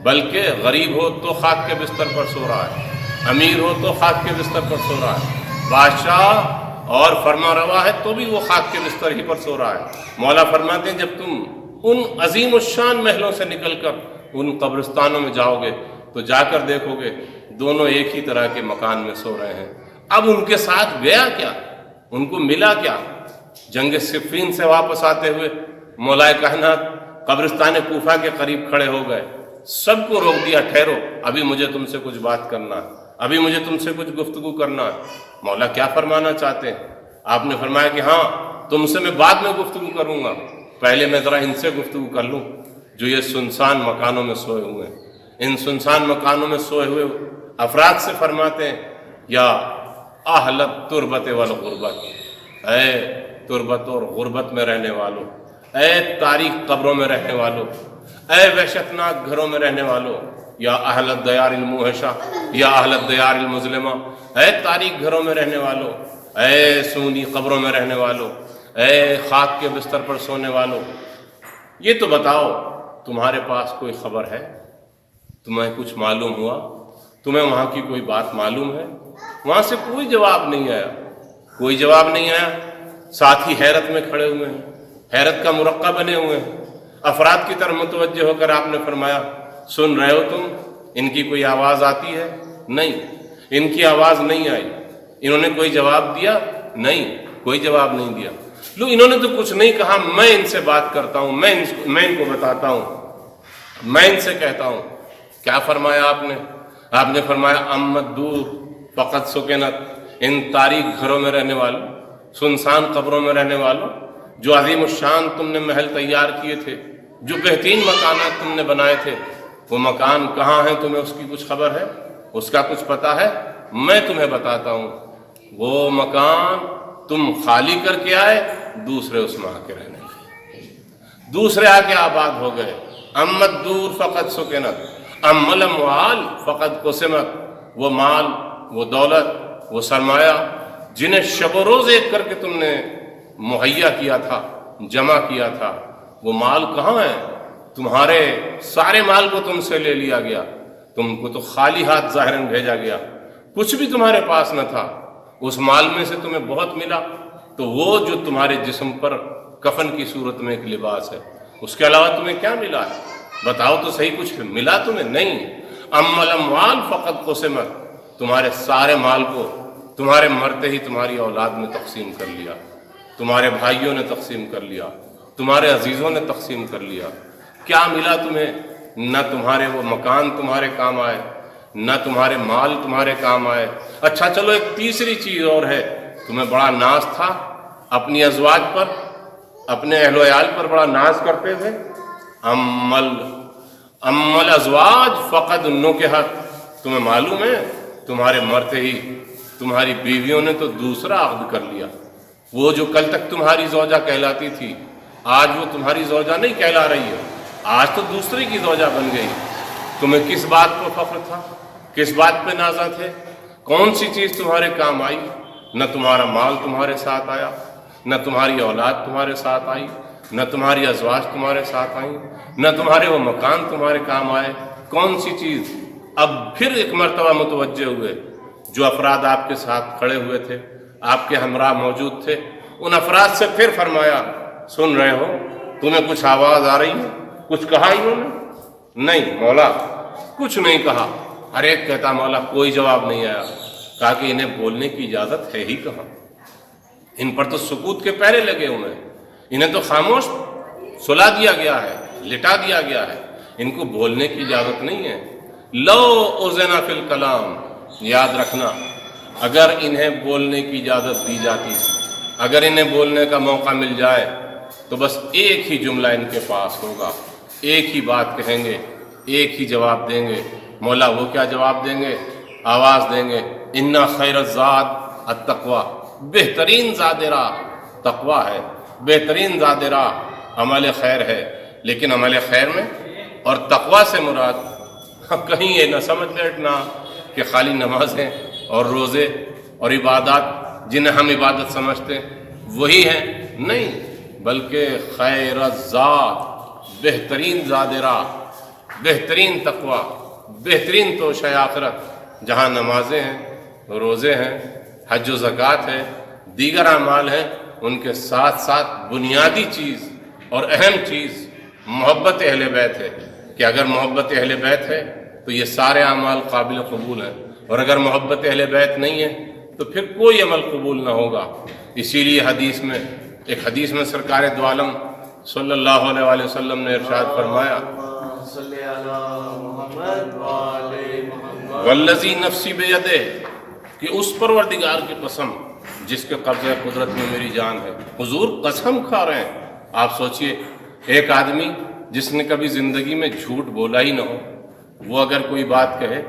بلکہ غریب ہو تو خاک کے بستر پر سو رہا ہے، امیر ہو تو خاک کے بستر پر سو رہا ہے، بادشاہ اور فرما روا ہے تو بھی وہ خاک کے بستر ہی پر سو رہا ہے۔ مولا فرماتے ہیں جب تم ان عظیم الشان محلوں سے نکل کر ان قبرستانوں میں جاؤ گے تو جا کر دیکھو گے دونوں ایک ہی طرح کے مکان میں سو رہے ہیں۔ اب ان کے ساتھ گیا کیا؟ ان کو ملا کیا؟ جنگ صفین سے واپس آتے ہوئے مولا کائنات قبرستان کوفہ کے قریب کھڑے ہو گئے، سب کو روک دیا، ٹھہرو، ابھی مجھے تم سے کچھ بات کرنا ہے، ابھی مجھے تم سے کچھ گفتگو کرنا ہے۔ مولا کیا فرمانا چاہتے ہیں؟ آپ نے فرمایا کہ ہاں تم سے میں بعد میں گفتگو کروں گا، پہلے میں ذرا ان سے گفتگو کر لوں جو یہ سنسان مکانوں میں سوئے ہوئے ہیں۔ ان سنسان مکانوں میں سوئے ہوئے افراد سے فرماتے ہیں یا اہل التربت والغربت، اے تربت اور غربت میں رہنے والوں، اے تاریک قبروں میں رہنے والوں، اے وحشتناک گھروں میں رہنے والوں، یا اہل الدیار الموحشہ یا اہل الدیار المظلمہ، اے تاریک گھروں میں رہنے والوں، اے سونی قبروں میں رہنے والوں، اے خاک کے بستر پر سونے والوں، یہ تو بتاؤ تمہارے پاس کوئی خبر ہے؟ تمہیں کچھ معلوم ہوا؟ تمہیں وہاں کی کوئی بات معلوم ہے؟ وہاں سے کوئی جواب نہیں آیا، کوئی جواب نہیں آیا۔ ساتھی حیرت میں کھڑے ہوئے ہیں، حیرت کا مرقع بنے ہوئے ہیں۔ افراد کی طرف متوجہ ہو کر آپ نے فرمایا سن رہے ہو تم؟ ان کی کوئی آواز آتی ہے؟ نہیں، ان کی آواز نہیں آئی۔ انہوں نے کوئی جواب دیا؟ نہیں، کوئی جواب نہیں دیا۔ لو انہوں نے تو کچھ نہیں کہا، میں ان سے بات کرتا ہوں، میں ان کو بتاتا ہوں، میں ان سے کہتا ہوں۔ کیا فرمایا آپ نے؟ آپ نے فرمایا امت دور فقط سکنت، ان تاریک گھروں میں رہنے والوں، سنسان قبروں میں رہنے والوں، جو عظیم الشان تم نے محل تیار کیے تھے، جو بہترین مکانات تم نے بنائے تھے، وہ مکان کہاں ہیں؟ تمہیں اس کی کچھ خبر ہے؟ اس کا کچھ پتہ ہے؟ میں تمہیں بتاتا ہوں، وہ مکان تم خالی کر کے آئے، دوسرے اس میں آ کے رہنے لگے، دوسرے آ کے آباد ہو گئے۔ امت دور فقط سکنت، ام الاموال فقط قسمت، وہ مال، وہ دولت، وہ سرمایہ جنہیں شب و روز ایک کر کے تم نے مہیا کیا تھا، جمع کیا تھا، وہ مال کہاں ہے؟ تمہارے سارے مال کو تم سے لے لیا گیا، تم کو تو خالی ہاتھ ظاہراً بھیجا گیا، کچھ بھی تمہارے پاس نہ تھا۔ اس مال میں سے تمہیں بہت ملا، تو وہ جو تمہارے جسم پر کفن کی صورت میں ایک لباس ہے، اس کے علاوہ تمہیں کیا ملا ہے؟ بتاؤ تو صحیح، کچھ ملا تمہیں؟ نہیں۔ ام الاموال فقط قسمت، تمہارے سارے مال کو تمہارے مرتے ہی تمہاری اولاد نے تقسیم کر لیا، تمہارے بھائیوں نے تقسیم کر لیا، تمہارے عزیزوں نے تقسیم کر لیا۔ کیا ملا تمہیں؟ نہ تمہارے وہ مکان تمہارے کام آئے، نہ تمہارے مال تمہارے کام آئے۔ اچھا چلو ایک تیسری چیز اور ہے، تمہیں بڑا ناز تھا اپنی ازواج پر، اپنے اہل و عیال پر بڑا ناز کرتے تھے۔ ام الازواج فقط نکحت، تمہیں معلوم ہے تمہارے مرتے ہی تمہاری بیویوں نے تو دوسرا عقد کر لیا۔ وہ جو کل تک تمہاری زوجہ کہلاتی تھی، آج وہ تمہاری زوجہ نہیں کہلا رہی ہے، آج تو دوسرے کی زوجہ بن گئی۔ تمہیں کس بات پر فخر تھا؟ کس بات پہ نازا تھے؟ کون سی چیز تمہارے کام آئی؟ نہ تمہارا مال تمہارے ساتھ آیا، نہ تمہاری اولاد تمہارے ساتھ آئی، نہ تمہاری ازواج تمہارے ساتھ آئیں، نہ تمہارے وہ مکان تمہارے کام آئے۔ کون سی چیز؟ اب پھر ایک مرتبہ متوجہ ہوئے، جو افراد آپ کے ساتھ کھڑے ہوئے تھے، آپ کے ہمراہ موجود تھے، ان افراد سے پھر فرمایا سن رہے ہو؟ تمہیں کچھ آواز آ رہی ہے؟ کچھ کہا انہوں نے؟ نہیں مولا، کچھ نہیں کہا۔ ہر ایک کہتا مولا کوئی جواب نہیں آیا۔ کہا کہ انہیں بولنے کی اجازت ہے ہی کہاں؟ ان پر تو سکوت کے پہرے لگے ہوئے ہیں، انہیں تو خاموش سلا دیا گیا ہے، لٹا دیا گیا ہے، ان کو بولنے کی اجازت نہیں ہے۔ لو اذن فی الکلام، یاد رکھنا اگر انہیں بولنے کی اجازت دی جاتی، اگر انہیں بولنے کا موقع مل جائے تو بس ایک ہی جملہ ان کے پاس ہوگا، ایک ہی بات کہیں گے، ایک ہی جواب دیں گے۔ مولا وہ کیا جواب دیں گے؟ آواز دیں گے، انا خیر الزاد التقوی، بہترین زاد راہ تقوی ہے، بہترین زاد راہ عمل خیر ہے۔ لیکن عمل خیر میں اور تقوی سے مراد کہیں یہ نہ سمجھ بیٹھنا کہ خالی نمازیں اور روزے اور عبادات جنہیں ہم عبادت سمجھتے ہیں وہی ہیں، نہیں، بلکہ خیر الزاد، بہترین زاد راہ، بہترین تقوی، بہترین توشہ آخرت، جہاں نمازیں ہیں، روزے ہیں، حج و زکوٰۃ ہے، دیگر اعمال ہیں، ان کے ساتھ ساتھ بنیادی چیز اور اہم چیز محبت اہل بیت ہے، کہ اگر محبت اہل بیت ہے تو یہ سارے اعمال قابل قبول ہیں، اور اگر محبت اہل بیت نہیں ہے تو پھر کوئی عمل قبول نہ ہوگا۔ اسی لیے ایک حدیث میں سرکار دو عالم صلی اللہ علیہ وآلہ وسلم نے ارشاد فرمایا، والذی نفسی بیدہ، کہ اس پروردگار کی قسم جس کے قبضہ قدرت میں میری جان ہے۔ حضور قسم کھا رہے ہیں۔ آپ سوچئے ایک آدمی جس نے کبھی زندگی میں جھوٹ بولا ہی نہ ہو، وہ اگر کوئی بات کہے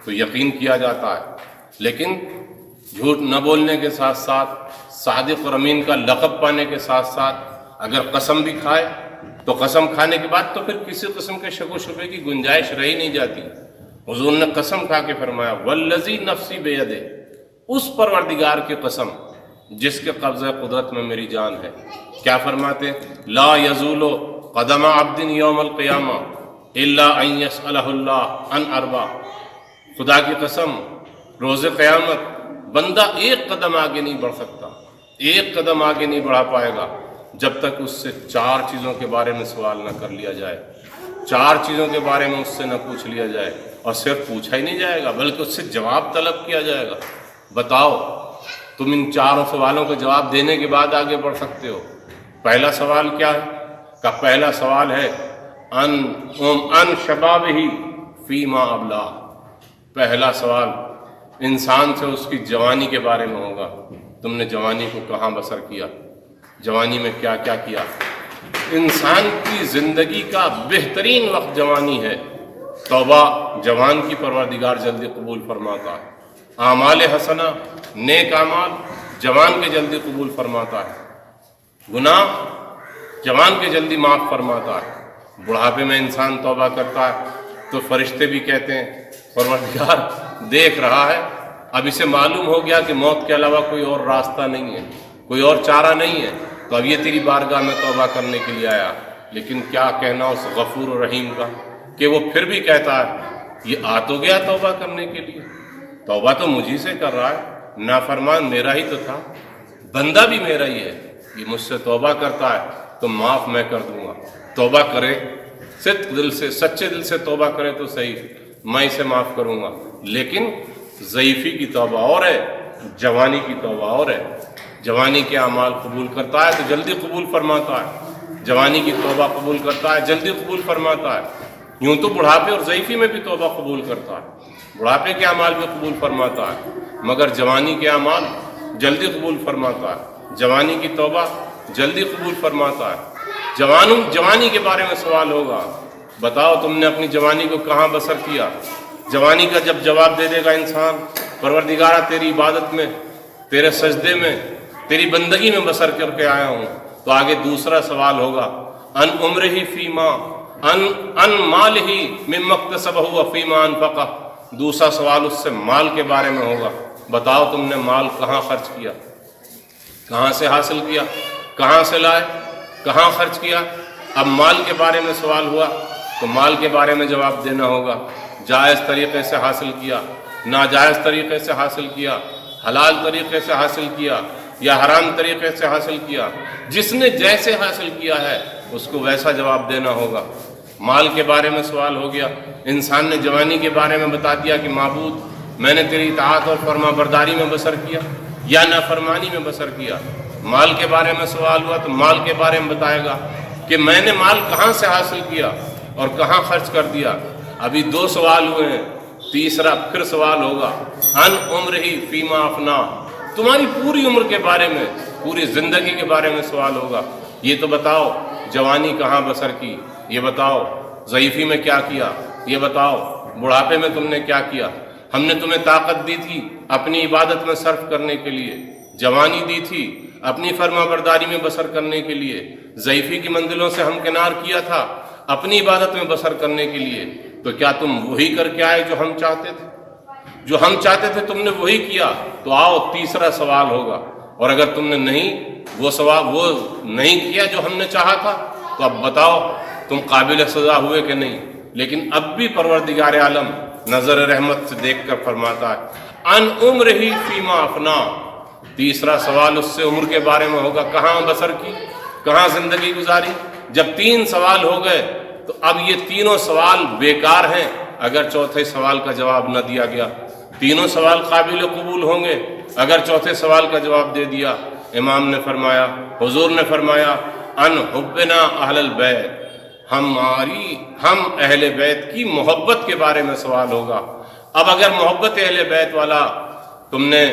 تو یقین کیا جاتا ہے، لیکن جھوٹ نہ بولنے کے ساتھ ساتھ، صادق اور امین کا لقب پانے کے ساتھ ساتھ اگر قسم بھی کھائے تو قسم کھانے کے بعد تو پھر کسی قسم کے شک و شبے کی گنجائش رہی نہیں جاتی۔ حضور نے قسم کھا کے فرمایا، والذی نفسی بیدہ، اس پروردگار کی قسم جس کے قبضہ قدرت میں میری جان ہے۔ کیا فرماتے؟ لا یزول قدم عبد یوم القیامہ الا ان یسألہ اللہ عن اربع، خدا کی قسم روز قیامت بندہ ایک قدم آگے نہیں بڑھ سکتا، ایک قدم آگے نہیں بڑھا پائے گا جب تک اس سے 4 چیزوں کے بارے میں سوال نہ کر لیا جائے، 4 چیزوں کے بارے میں اس سے نہ پوچھ لیا جائے، اور صرف پوچھا ہی نہیں جائے گا بلکہ اس سے جواب طلب کیا جائے گا۔ بتاؤ تم ان 4 سوالوں کے جواب دینے کے بعد آگے بڑھ سکتے ہو؟ پہلا سوال کیا ہے؟ کہ پہلا سوال ہے ان شبابہ فیما ابلا، پہلا سوال انسان سے اس کی جوانی کے بارے میں ہوگا۔ تم نے جوانی کو کہاں بسر کیا، جوانی میں کیا کیا کیا؟ انسان کی زندگی کا بہترین وقت جوانی ہے۔ توبہ جوان کی پروردگار جلدی قبول فرماتا ہے، اعمال حسنہ نیک اعمال جوان کے جلدی قبول فرماتا ہے، گناہ جوان کے جلدی معاف فرماتا ہے۔ بڑھاپے میں انسان توبہ کرتا ہے تو فرشتے بھی کہتے ہیں پروردگار دیکھ رہا ہے، اب اسے معلوم ہو گیا کہ موت کے علاوہ کوئی اور راستہ نہیں ہے، کوئی اور چارہ نہیں ہے، تو اب یہ تیری بارگاہ میں توبہ کرنے کے لیے آیا۔ لیکن کیا کہنا اس غفور و رحیم کا کہ وہ پھر بھی کہتا ہے یہ آ تو گیا توبہ کرنے کے لیے، توبہ تو مجھی سے کر رہا ہے، نافرمان میرا ہی تو تھا، بندہ بھی میرا ہی ہے، یہ مجھ سے توبہ کرتا ہے تو معاف میں کر دوں گا۔ توبہ کرے صدق دل سے، سچے دل سے توبہ کرے تو صحیح، میں اسے معاف کروں گا۔ لیکن ضعیفی کی توبہ اور ہے، جوانی کی توبہ اور ہے۔ جوانی کے اعمال قبول کرتا ہے تو جلدی قبول فرماتا ہے، جوانی کی توبہ قبول کرتا ہے جلدی قبول فرماتا ہے۔ یوں تو بڑھاپے اور ضعیفی میں بھی توبہ قبول کرتا ہے، بڑھاپے کے اعمال بھی قبول فرماتا ہے، مگر جوانی کے اعمال جلدی قبول فرماتا ہے، جوانی کی توبہ جلدی قبول فرماتا ہے۔ جوانی کے بارے میں سوال ہوگا، بتاؤ تم نے اپنی جوانی کو کہاں بسر کیا؟ جوانی کا جب جواب دے دے گا انسان پروردگارہ تیری عبادت میں، تیرے سجدے میں، تیری بندگی میں بسر کر کے آیا ہوں، تو آگے دوسرا سوال ہوگا ان عمرہ فیما ان مالہ مما اکتسبہ وفیما انفقہ، دوسرا سوال اس سے مال کے بارے میں ہوگا، بتاؤ تم نے مال کہاں خرچ کیا، کہاں سے حاصل کیا، کہاں سے لائے، کہاں خرچ کیا۔ اب مال کے بارے میں سوال ہوا تو مال کے بارے میں جواب دینا ہوگا، جائز طریقے سے حاصل کیا، ناجائز طریقے سے حاصل کیا، حلال طریقے سے حاصل کیا یا حرام طریقے سے حاصل کیا۔ جس نے جیسے حاصل کیا ہے اس کو ویسا جواب دینا ہوگا۔ مال کے بارے میں سوال ہو گیا، انسان نے جوانی کے بارے میں بتا دیا کہ معبود میں نے تیری اطاعت اور فرما برداری میں بسر کیا یا نافرمانی میں بسر کیا۔ مال کے بارے میں سوال ہوا تو مال کے بارے میں بتائے گا کہ میں نے مال کہاں سے حاصل کیا اور کہاں خرچ کر دیا۔ ابھی 2 سوال ہوئے ہیں، تیسرا پھر سوال ہوگا ان عمرہ فیما افنا، تمہاری پوری عمر کے بارے میں، پوری زندگی کے بارے میں سوال ہوگا۔ یہ تو بتاؤ جوانی کہاں بسر کی، یہ بتاؤ ضعیفی میں کیا کیا، یہ بتاؤ بڑھاپے میں تم نے کیا کیا۔ ہم نے تمہیں طاقت دی تھی اپنی عبادت میں صرف کرنے کے لیے، جوانی دی تھی اپنی فرما برداری میں بسر کرنے کے لیے، ضعیفی کی منزلوں سے ہمکنار کیا تھا اپنی عبادت میں بسر کرنے کے لیے، تو کیا تم وہی کر کے آئے جو ہم چاہتے تھے؟ جو ہم چاہتے تھے تم نے وہی کیا، تو آؤ تیسرا سوال ہوگا۔ اور اگر تم نے وہ نہیں کیا جو ہم نے چاہا تھا، تو اب بتاؤ تم قابل سزا ہوئے کہ نہیں؟ لیکن اب بھی پروردگار عالم نظر رحمت سے دیکھ کر فرماتا ہے ان عمرہ فیما افنا، تیسرا سوال اس سے عمر کے بارے میں ہوگا، کہاں بسر کی، کہاں زندگی گزاری۔ جب 3 سوال ہو گئے تو اب یہ تینوں سوال بیکار ہیں اگر چوتھے سوال کا جواب نہ دیا گیا، تینوں سوال قابل قبول ہوں گے اگر چوتھے سوال کا جواب دے دیا۔ امام نے فرمایا، حضور نے فرمایا ان حبنا اہل البیت، ہم اہل بیت کی محبت کے بارے میں سوال ہوگا۔ اب اگر محبت اہل بیت والا تم نے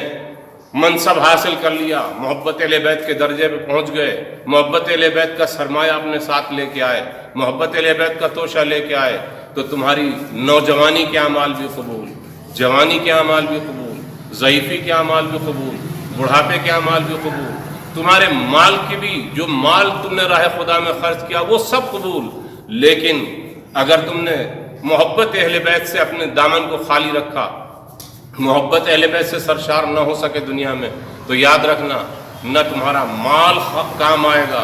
منصب حاصل کر لیا، محبت اہل بیت کے درجے پہ پہنچ گئے، محبت اہل بیت کا سرمایہ اپنے ساتھ لے کے آئے، محبت اہل بیت کا توشہ لے کے آئے، تو تمہاری نوجوانی کے اعمال بھی قبول، جوانی کے اعمال بھی قبول، ضعیفی کے اعمال بھی قبول، بڑھاپے کے اعمال بھی قبول، تمہارے مال کی بھی، جو مال تم نے راہ خدا میں خرچ کیا وہ سب قبول۔ لیکن اگر تم نے محبت اہل بیت سے اپنے دامن کو خالی رکھا، محبت اہل بیت سے سرشار نہ ہو سکے دنیا میں، تو یاد رکھنا نہ تمہارا مال کام آئے گا،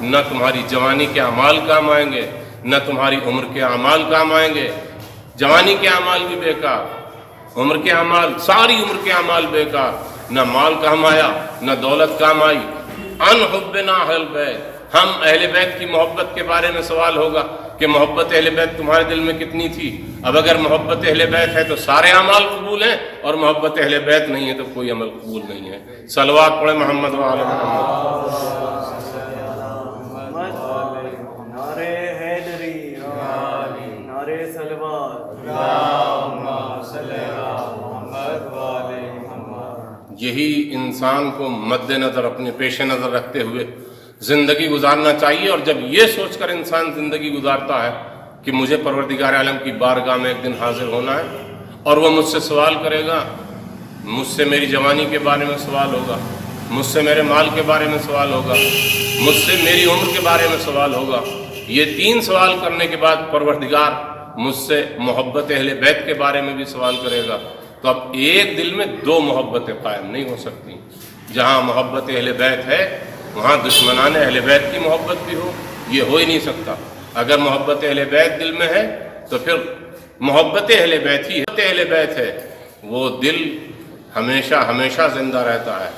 نہ تمہاری جوانی کے اعمال کام آئیں گے، نہ تمہاری عمر کے اعمال کام آئیں گے۔ جوانی کے اعمال بھی بیکار، عمر کے اعمال، ساری عمر کے اعمال بیکار، نہ مال کام آیا نہ دولت کام آئی۔ ان حبنا اہل بیت، ہم اہل بیت کی محبت کے بارے میں سوال ہوگا کہ محبت اہل بیت تمہارے دل میں کتنی تھی۔ اب اگر محبت اہل بیت ہے تو سارے اعمال قبول ہیں، اور محبت اہل بیت نہیں ہے تو کوئی عمل قبول نہیں ہے۔ صلوات پڑھیں محمد و آل محمد۔ نعرے حیدری، نعرے صلوات، یہی انسان کو مد نظر، اپنے پیش نظر رکھتے ہوئے زندگی گزارنا چاہیے۔ اور جب یہ سوچ کر انسان زندگی گزارتا ہے کہ مجھے پروردگار عالم کی بارگاہ میں ایک دن حاضر ہونا ہے اور وہ مجھ سے سوال کرے گا، مجھ سے میری جوانی کے بارے میں سوال ہوگا، مجھ سے میرے مال کے بارے میں سوال ہوگا، مجھ سے میری عمر کے بارے میں سوال ہوگا، یہ 3 سوال کرنے کے بعد پروردگار مجھ سے محبت اہل بیت کے بارے میں بھی سوال کرے گا۔ تو اب ایک دل میں 2 محبتیں قائم نہیں ہو سکتی۔ جہاں محبت اہل بیت ہے وہاں دشمنان اہل بیت کی محبت بھی یہ ہو ہی نہیں سکتا۔ اگر محبت اہل بیت دل میں ہے تو پھر محبت اہل بیت ہی اہل بیت ہے، وہ دل ہمیشہ ہمیشہ زندہ رہتا ہے،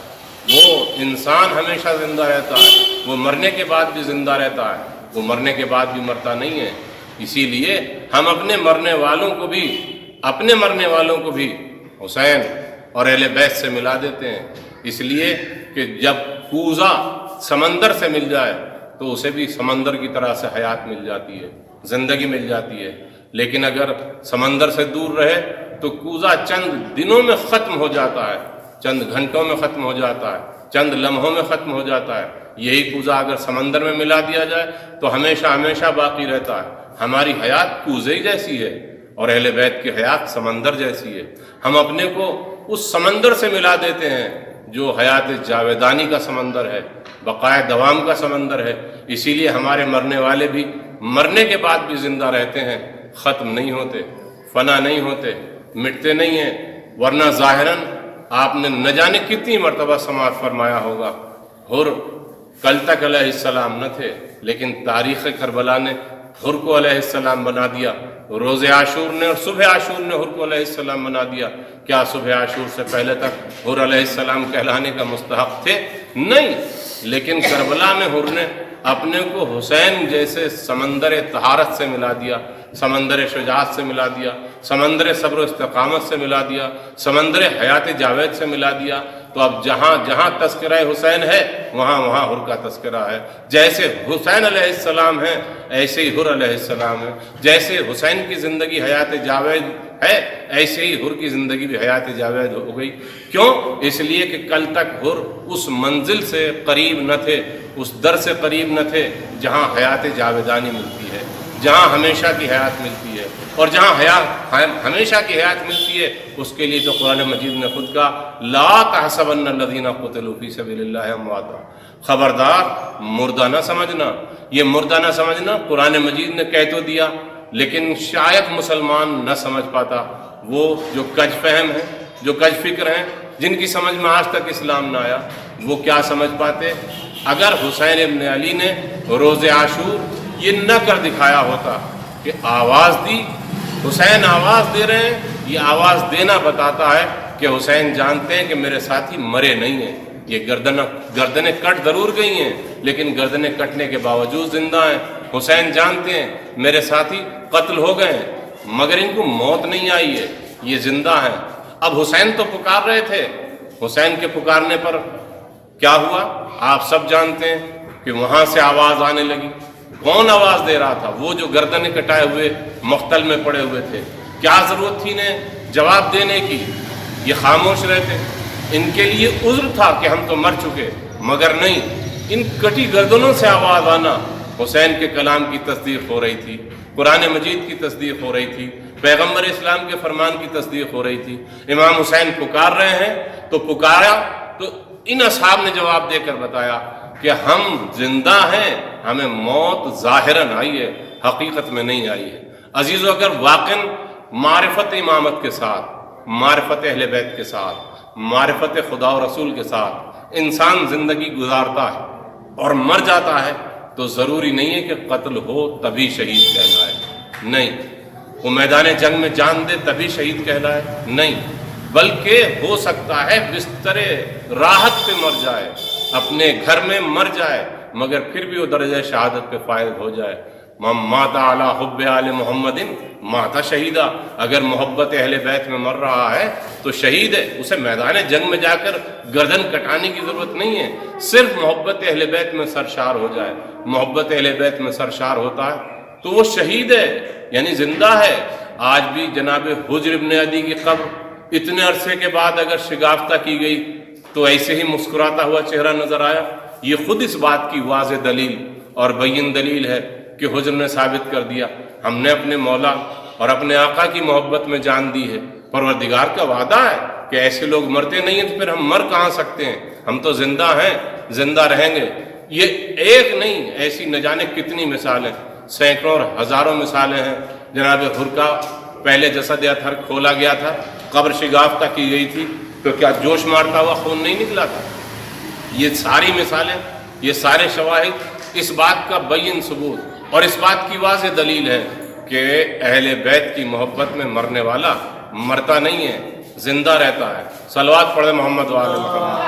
وہ انسان ہمیشہ زندہ رہتا ہے، وہ مرنے کے بعد بھی زندہ رہتا ہے، وہ مرنے کے بعد بھی مرتا نہیں ہے۔ اسی لیے ہم اپنے مرنے والوں کو بھی حسین اور اہل بیت سے ملا دیتے ہیں، اس لیے کہ جب کوزہ سمندر سے مل جائے تو اسے بھی سمندر کی طرح سے حیات مل جاتی ہے، زندگی مل جاتی ہے۔ لیکن اگر سمندر سے دور رہے تو کوزہ چند دنوں میں ختم ہو جاتا ہے، چند گھنٹوں میں ختم ہو جاتا ہے، چند لمحوں میں ختم ہو جاتا ہے۔ یہی کوزہ اگر سمندر میں ملا دیا جائے تو ہمیشہ ہمیشہ باقی رہتا ہے۔ ہماری حیات کوزے جیسی ہے اور اہل بیت کی حیات سمندر جیسی ہے۔ ہم اپنے کو اس سمندر سے ملا دیتے ہیں جو حیات جاویدانی کا سمندر ہے، بقائے دوام کا سمندر ہے۔ اسی لیے ہمارے مرنے والے بھی مرنے کے بعد بھی زندہ رہتے ہیں، ختم نہیں ہوتے، فنا نہیں ہوتے، مٹتے نہیں ہیں۔ ورنہ ظاہراً آپ نے نہ جانے کتنی مرتبہ سماعت فرمایا ہوگا، حر کل تک علیہ السلام نہ تھے، لیکن تاریخ کربلا نے حر کو علیہ السلام بنا دیا، روز عاشور نے اور صبح عاشور نے حر کو علیہ السلام بنا دیا۔ کیا صبح عاشور سے پہلے تک حر علیہ السلام کہلانے کا مستحق تھے؟ نہیں، لیکن کربلا میں حر نے اپنے کو حسین جیسے سمندر طہارت سے ملا دیا، سمندر شجاعت سے ملا دیا، سمندر صبر و استقامت سے ملا دیا، سمندر حیات جاوید سے ملا دیا۔ تو اب جہاں جہاں تذکرہ حسین ہے وہاں وہاں حر کا تذکرہ ہے. جیسے حسین علیہ السلام ہے ایسے ہی حر علیہ السلام ہے. جیسے حسین کی زندگی حیات جاوید ہے ایسے ہی حر کی زندگی بھی حیات جاوید ہو گئی. کیوں؟ اس لیے کہ کل تک حر اس منزل سے قریب نہ تھے، اس در سے قریب نہ تھے جہاں حیات جاویدانی ملتی ہے، جہاں ہمیشہ کی حیات ملتی ہے. اور جہاں ہمیشہ کی حیات ملتی ہے اس کے لیے تو قرآن مجید نے خود کہا لا تحسبن الذین قتلوا فی سبیل اللہ امواتا. خبردار مردہ نہ سمجھنا. یہ مردہ نہ سمجھنا قرآن مجید نے کہہ تو دیا لیکن شاید مسلمان نہ سمجھ پاتا. وہ جو کج فہم ہیں، جو کج فکر ہیں، جن کی سمجھ میں آج تک اسلام نہ آیا، وہ کیا سمجھ پاتے؟ اگر حسین ابن علی نے روز عاشور یہ نہ کر دکھایا ہوتا کہ آواز دی، حسین آواز دے رہے ہیں، یہ آواز دینا بتاتا ہے کہ حسین جانتے ہیں کہ میرے ساتھی مرے نہیں ہیں. یہ گردنیں کٹ ضرور گئی ہیں لیکن گردنیں کٹنے کے باوجود زندہ ہیں. حسین جانتے ہیں میرے ساتھی قتل ہو گئے ہیں مگر ان کو موت نہیں آئی ہے، یہ زندہ ہیں. اب حسین تو پکار رہے تھے، حسین کے پکارنے پر کیا ہوا آپ سب جانتے ہیں کہ وہاں سے آواز آنے لگی. کون آواز دے رہا تھا؟ وہ جو گردنیں کٹائے ہوئے مقتل میں پڑے ہوئے تھے. کیا ضرورت تھی انہیں جواب دینے کی؟ یہ خاموش رہتے. ان کے لیے عذر تھا کہ ہم تو مر چکے، مگر نہیں، ان کٹی گردنوں سے آواز آنا حسین کے کلام کی تصدیق ہو رہی تھی، قرآن مجید کی تصدیق ہو رہی تھی، پیغمبر اسلام کے فرمان کی تصدیق ہو رہی تھی. امام حسین پکار رہے ہیں تو پکارا تو ان اصحاب نے جواب دے کر بتایا کہ ہم زندہ ہیں، ہمیں موت ظاہراً آئی ہے، حقیقت میں نہیں آئی ہے. عزیزو، اگر واقعاً معرفت امامت کے ساتھ، معرفت اہل بیت کے ساتھ، معرفت خدا و رسول کے ساتھ انسان زندگی گزارتا ہے اور مر جاتا ہے تو ضروری نہیں ہے کہ قتل ہو تبھی شہید کہلائے. نہیں، وہ میدان جنگ میں جان دے تبھی شہید کہلائے. نہیں، بلکہ ہو سکتا ہے بستر راحت پہ مر جائے، اپنے گھر میں مر جائے، مگر پھر بھی وہ درجہ شہادت پہ فائز ہو جائے. مات علی حب آل محمد مات شہیدہ. اگر محبت اہل بیت میں مر رہا ہے تو شہید ہے. اسے میدان جنگ میں جا کر گردن کٹانے کی ضرورت نہیں ہے، صرف محبت اہل بیت میں سرشار ہو جائے. محبت اہل بیت میں سرشار ہوتا ہے تو وہ شہید ہے، یعنی زندہ ہے. آج بھی جناب حجر ابن عدی کی قبر اتنے عرصے کے بعد اگر شگافتہ کی گئی تو ایسے ہی مسکراتا ہوا چہرہ نظر آیا. یہ خود اس بات کی واضح دلیل اور بین دلیل ہے کہ حجر نے ثابت کر دیا ہم نے اپنے مولا اور اپنے آقا کی محبت میں جان دی ہے. پروردگار کا وعدہ ہے کہ ایسے لوگ مرتے نہیں ہیں تو پھر ہم مر کہاں سکتے ہیں؟ ہم تو زندہ ہیں، زندہ رہیں گے. یہ ایک نہیں، ایسی نہ جانے کتنی مثالیں، سینکڑوں اور ہزاروں مثالیں ہیں. جناب حر کا پہلے جسد اطہر کھولا گیا تھا، قبر شگافتہ کی گئی تھی تو کیا جوش مارتا ہوا خون نہیں نکلا تھا؟ یہ ساری مثالیں، یہ سارے شواہد اس بات کا بین ثبوت اور اس بات کی واضح دلیل ہے کہ اہل بیت کی محبت میں مرنے والا مرتا نہیں ہے، زندہ رہتا ہے. صلوات پڑھے محمد وآل محمد.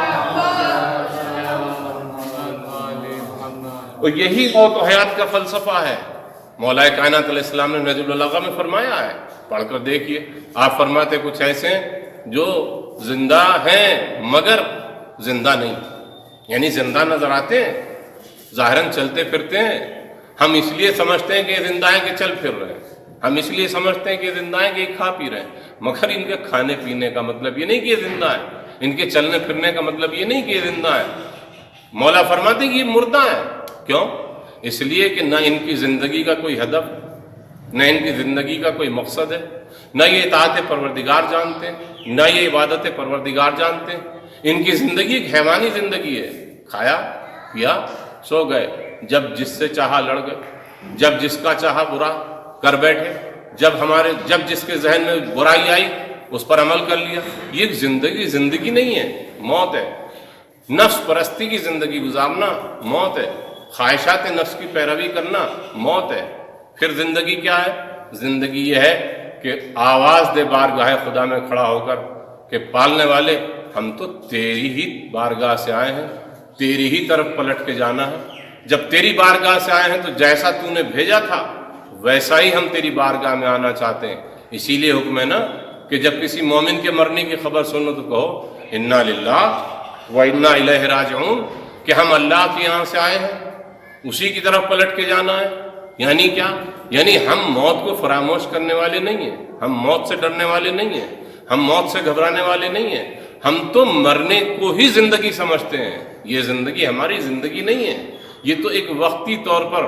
اور یہی موت و حیات کا فلسفہ ہے. مولا کائنات علیہ السلام نے نجم البلاغہ میں فرمایا ہے، پڑھ کر دیکھیے. آپ فرماتے کچھ ایسے ہیں جو زندہ ہیں مگر زندہ نہیں، یعنی زندہ نظر آتے ہیں، ظاہراً چلتے پھرتے ہیں. ہم اس لیے سمجھتے ہیں کہ یہ زندہ ہیں کہ چل پھر رہے ہیں، ہم اس لیے سمجھتے ہیں کہ یہ زندہ ہیں کہ یہ کھا پی رہے ہیں، مگر ان کے کھانے پینے کا مطلب یہ نہیں کہ یہ زندہ ہے، ان کے چلنے پھرنے کا مطلب یہ نہیں کہ یہ زندہ ہے. مولا فرماتے ہیں کہ یہ مردہ ہیں. کیوں؟ اس لیے کہ نہ ان کی زندگی کا کوئی ہدف، نہ ان کی زندگی کا کوئی مقصد ہے، نہ یہ اطاعت پروردگار جانتے ہیں، نہ یہ عبادت پروردگار جانتے ہیں. ان کی زندگی ایک حیوانی زندگی ہے، کھایا پیا سو گئے، جب جس سے چاہا لڑ گئے، جب جس کا چاہا برا کر بیٹھے، جب جس کے ذہن میں برائی آئی اس پر عمل کر لیا. یہ زندگی نہیں ہے، موت ہے. نفس پرستی کی زندگی گزارنا موت ہے، خواہشات نفس کی پیروی کرنا موت ہے. پھر زندگی کیا ہے؟ زندگی یہ ہے کہ آواز دے بارگاہ خدا میں کھڑا ہو کر کہ پالنے والے ہم تو تیری ہی بارگاہ سے آئے ہیں، تیری ہی طرف پلٹ کے جانا ہے. جب تیری بارگاہ سے آئے ہیں تو جیسا تو نے بھیجا تھا ویسا ہی ہم تیری بارگاہ میں آنا چاہتے ہیں. اسی لیے حکم ہے نا کہ جب کسی مومن کے مرنے کی خبر سنو تو کہو انا للہ وَإِنَّا إِلَيْهِ راجعون کہ ہم اللہ کے یہاں سے آئے ہیں، اسی کی طرف پلٹ کے جانا ہے۔ یعنی کیا؟ یعنی ہم موت کو فراموش کرنے والے نہیں ہیں، ہم موت سے ڈرنے والے نہیں ہیں، ہم موت سے گھبرانے والے نہیں ہیں، ہم تو مرنے کو ہی زندگی سمجھتے ہیں۔ یہ زندگی ہماری زندگی نہیں ہے، یہ تو ایک وقتی طور پر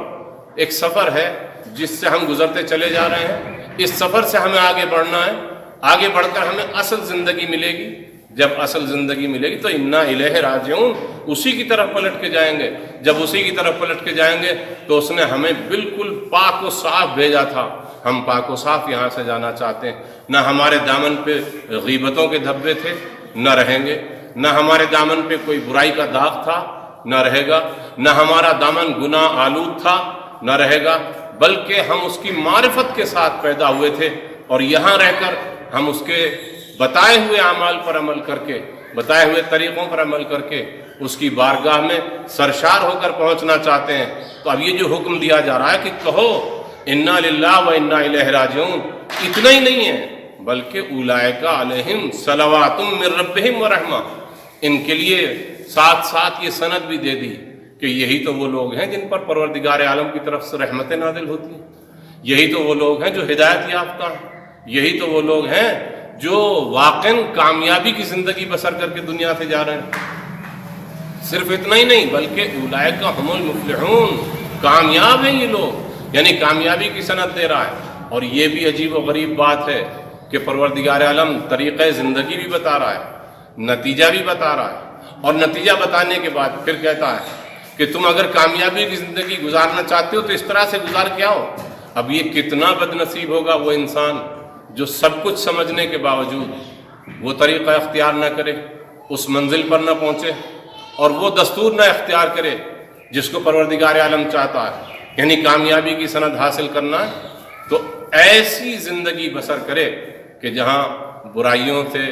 ایک سفر ہے جس سے ہم گزرتے چلے جا رہے ہیں۔ اس سفر سے ہمیں آگے بڑھنا ہے، آگے بڑھ کر ہمیں اصل زندگی ملے گی۔ جب اصل زندگی ملے گی تو انا الیہ راجعون، اسی کی طرف پلٹ کے جائیں گے۔ جب اسی کی طرف پلٹ کے جائیں گے تو اس نے ہمیں بالکل پاک و صاف بھیجا تھا، ہم پاک و صاف یہاں سے جانا چاہتے ہیں۔ نہ ہمارے دامن پہ غیبتوں کے دھبے تھے، نہ رہیں گے، نہ ہمارے دامن پہ کوئی برائی کا داغ تھا، نہ رہے گا، نہ ہمارا دامن گناہ آلود تھا، نہ رہے گا، بلکہ ہم اس کی معرفت کے ساتھ پیدا ہوئے تھے، اور یہاں رہ کر ہم اس کے بتائے ہوئے اعمال پر عمل کر کے، بتائے ہوئے طریقوں پر عمل کر کے اس کی بارگاہ میں سرشار ہو کر پہنچنا چاہتے ہیں۔ تو اب یہ جو حکم دیا جا رہا ہے کہ کہو انا للہ و انا الیہ راجعون، اتنا ہی نہیں ہے بلکہ اولئک علیہم صلوات من ربہم ورحمہ، ان کے لیے ساتھ ساتھ یہ سند بھی دے دی کہ یہی تو وہ لوگ ہیں جن پر پروردگار عالم کی طرف سے رحمتیں نازل ہوتی ہیں، یہی تو وہ لوگ ہیں جو ہدایت یافتہ ہیں، یہی تو وہ لوگ ہیں جو واقعاً کامیابی کی زندگی بسر کر کے دنیا سے جا رہے ہیں۔ صرف اتنا ہی نہیں بلکہ اولئک هم المفلحون، کامیاب ہیں یہ لوگ، یعنی کامیابی کی سند دے رہا ہے۔ اور یہ بھی عجیب و غریب بات ہے کہ پروردگار عالم طریقہ زندگی بھی بتا رہا ہے، نتیجہ بھی بتا رہا ہے، اور نتیجہ بتانے کے بعد پھر کہتا ہے کہ تم اگر کامیابی کی زندگی گزارنا چاہتے ہو تو اس طرح سے گزار کے آؤ۔ اب یہ کتنا بد نصیب ہوگا وہ انسان جو سب کچھ سمجھنے کے باوجود وہ طریقہ اختیار نہ کرے، اس منزل پر نہ پہنچے، اور وہ دستور نہ اختیار کرے جس کو پروردگار عالم چاہتا ہے، یعنی کامیابی کی سند حاصل کرنا ہے، تو ایسی زندگی بسر کرے کہ جہاں برائیوں سے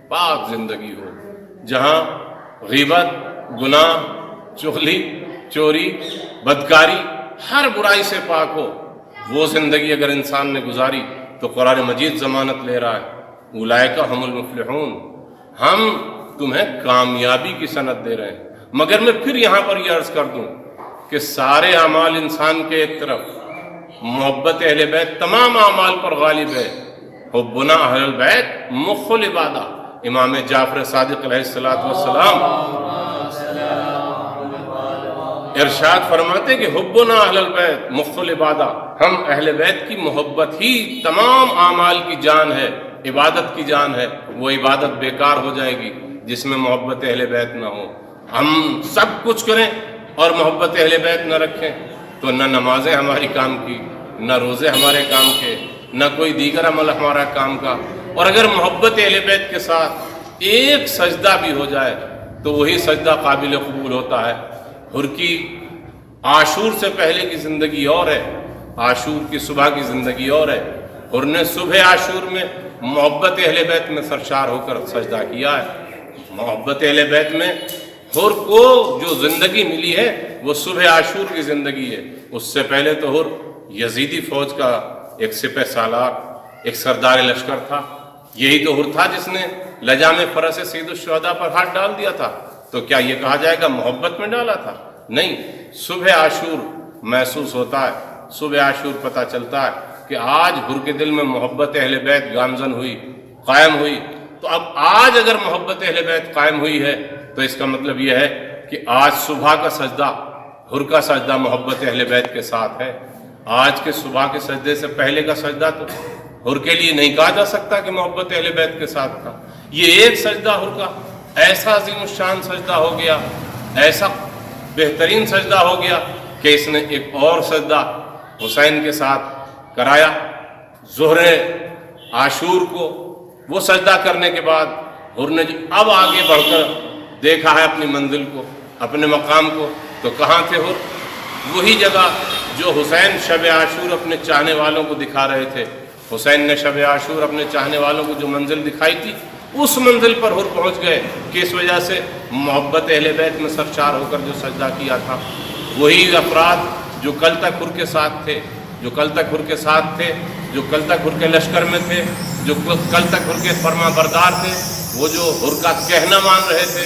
پاک زندگی ہو، جہاں غیبت، گناہ، چغلی، چوری، بدکاری، ہر برائی سے پاک ہو۔ وہ زندگی اگر انسان نے گزاری تو قرآن مجید ضمانت لے رہا ہے اولئک هم المفلحون، ہم تمہیں کامیابی کی سند دے رہے ہیں۔ مگر میں پھر یہاں پر یہ عرض کر دوں کہ سارے اعمال انسان کے ایک طرف، محبت اہل بیت تمام اعمال پر غالب ہے، حبنا اہل البیت مخ العبادہ۔ امام جعفر صادق علیہ السلام ارشاد فرماتے کہ حبنا اہل البیت مخ العبادہ، ہم اہل بیت کی محبت ہی تمام اعمال کی جان ہے، عبادت کی جان ہے۔ وہ عبادت بیکار ہو جائے گی جس میں محبت اہل بیت نہ ہو۔ ہم سب کچھ کریں اور محبت اہل بیت نہ رکھیں تو نہ نمازیں ہماری کام کی، نہ روزے ہمارے کام کے، نہ کوئی دیگر عمل ہمارا کام کا۔ اور اگر محبت اہل بیت کے ساتھ ایک سجدہ بھی ہو جائے تو وہی سجدہ قابل قبول ہوتا ہے۔ حر کی عاشور سے پہلے کی زندگی اور ہے، عاشور کی صبح کی زندگی اور ہے۔ حر نے صبح عاشور میں محبت اہل بیت میں سرشار ہو کر سجدہ کیا ہے۔ محبت اہل بیت میں حر کو جو زندگی ملی ہے وہ صبح عاشور کی زندگی ہے۔ اس سے پہلے تو حر یزیدی فوج کا ایک سپہ سالار، ایک سردار لشکر تھا۔ یہی تو حر تھا جس نے لجام فرس سید الشہداء پر ہاتھ ڈال دیا تھا۔ تو کیا یہ کہا جائے گا محبت میں ڈالا تھا؟ نہیں، صبح عاشور محسوس ہوتا ہے، صبح عاشور پتہ چلتا ہے کہ آج حر کے دل میں محبت اہل بیت گامزن ہوئی، قائم ہوئی۔ تو اب آج اگر محبت اہل بیت قائم ہوئی ہے تو اس کا مطلب یہ ہے کہ آج صبح کا سجدہ، حر کا سجدہ محبت اہل بیت کے ساتھ ہے۔ آج کے صبح کے سجدے سے پہلے کا سجدہ تو حر کے لیے نہیں کہا جا سکتا کہ محبت اہل بیت کے ساتھ تھا۔ یہ ایک سجدہ حر کا ایسا عظیم الشان سجدہ ہو گیا، ایسا بہترین سجدہ ہو گیا کہ اس نے ایک اور سجدہ حسین کے ساتھ کرایا ظہر عاشور کو۔ وہ سجدہ کرنے کے بعد حر نے اب آگے بڑھ کر دیکھا ہے اپنی منزل کو، اپنے مقام کو، تو کہاں تھے حر؟ وہی جگہ جو حسین شب عاشور اپنے چاہنے والوں کو دکھا رہے تھے۔ حسین نے شب عاشور اپنے چاہنے والوں کو جو منزل دکھائی تھی اس منزل پر حر پہنچ گئے کہ اس وجہ سے محبت اہل بیت میں سرشار ہو کر جو سجدہ کیا تھا وہی افراد جو کل تک حر کے ساتھ تھے، جو کل تک حر کے ساتھ تھے، جو کل تک حر کے لشکر میں تھے، جو کل تک حر کے فرما بردار تھے، وہ جو حر کا کہنا مان رہے تھے،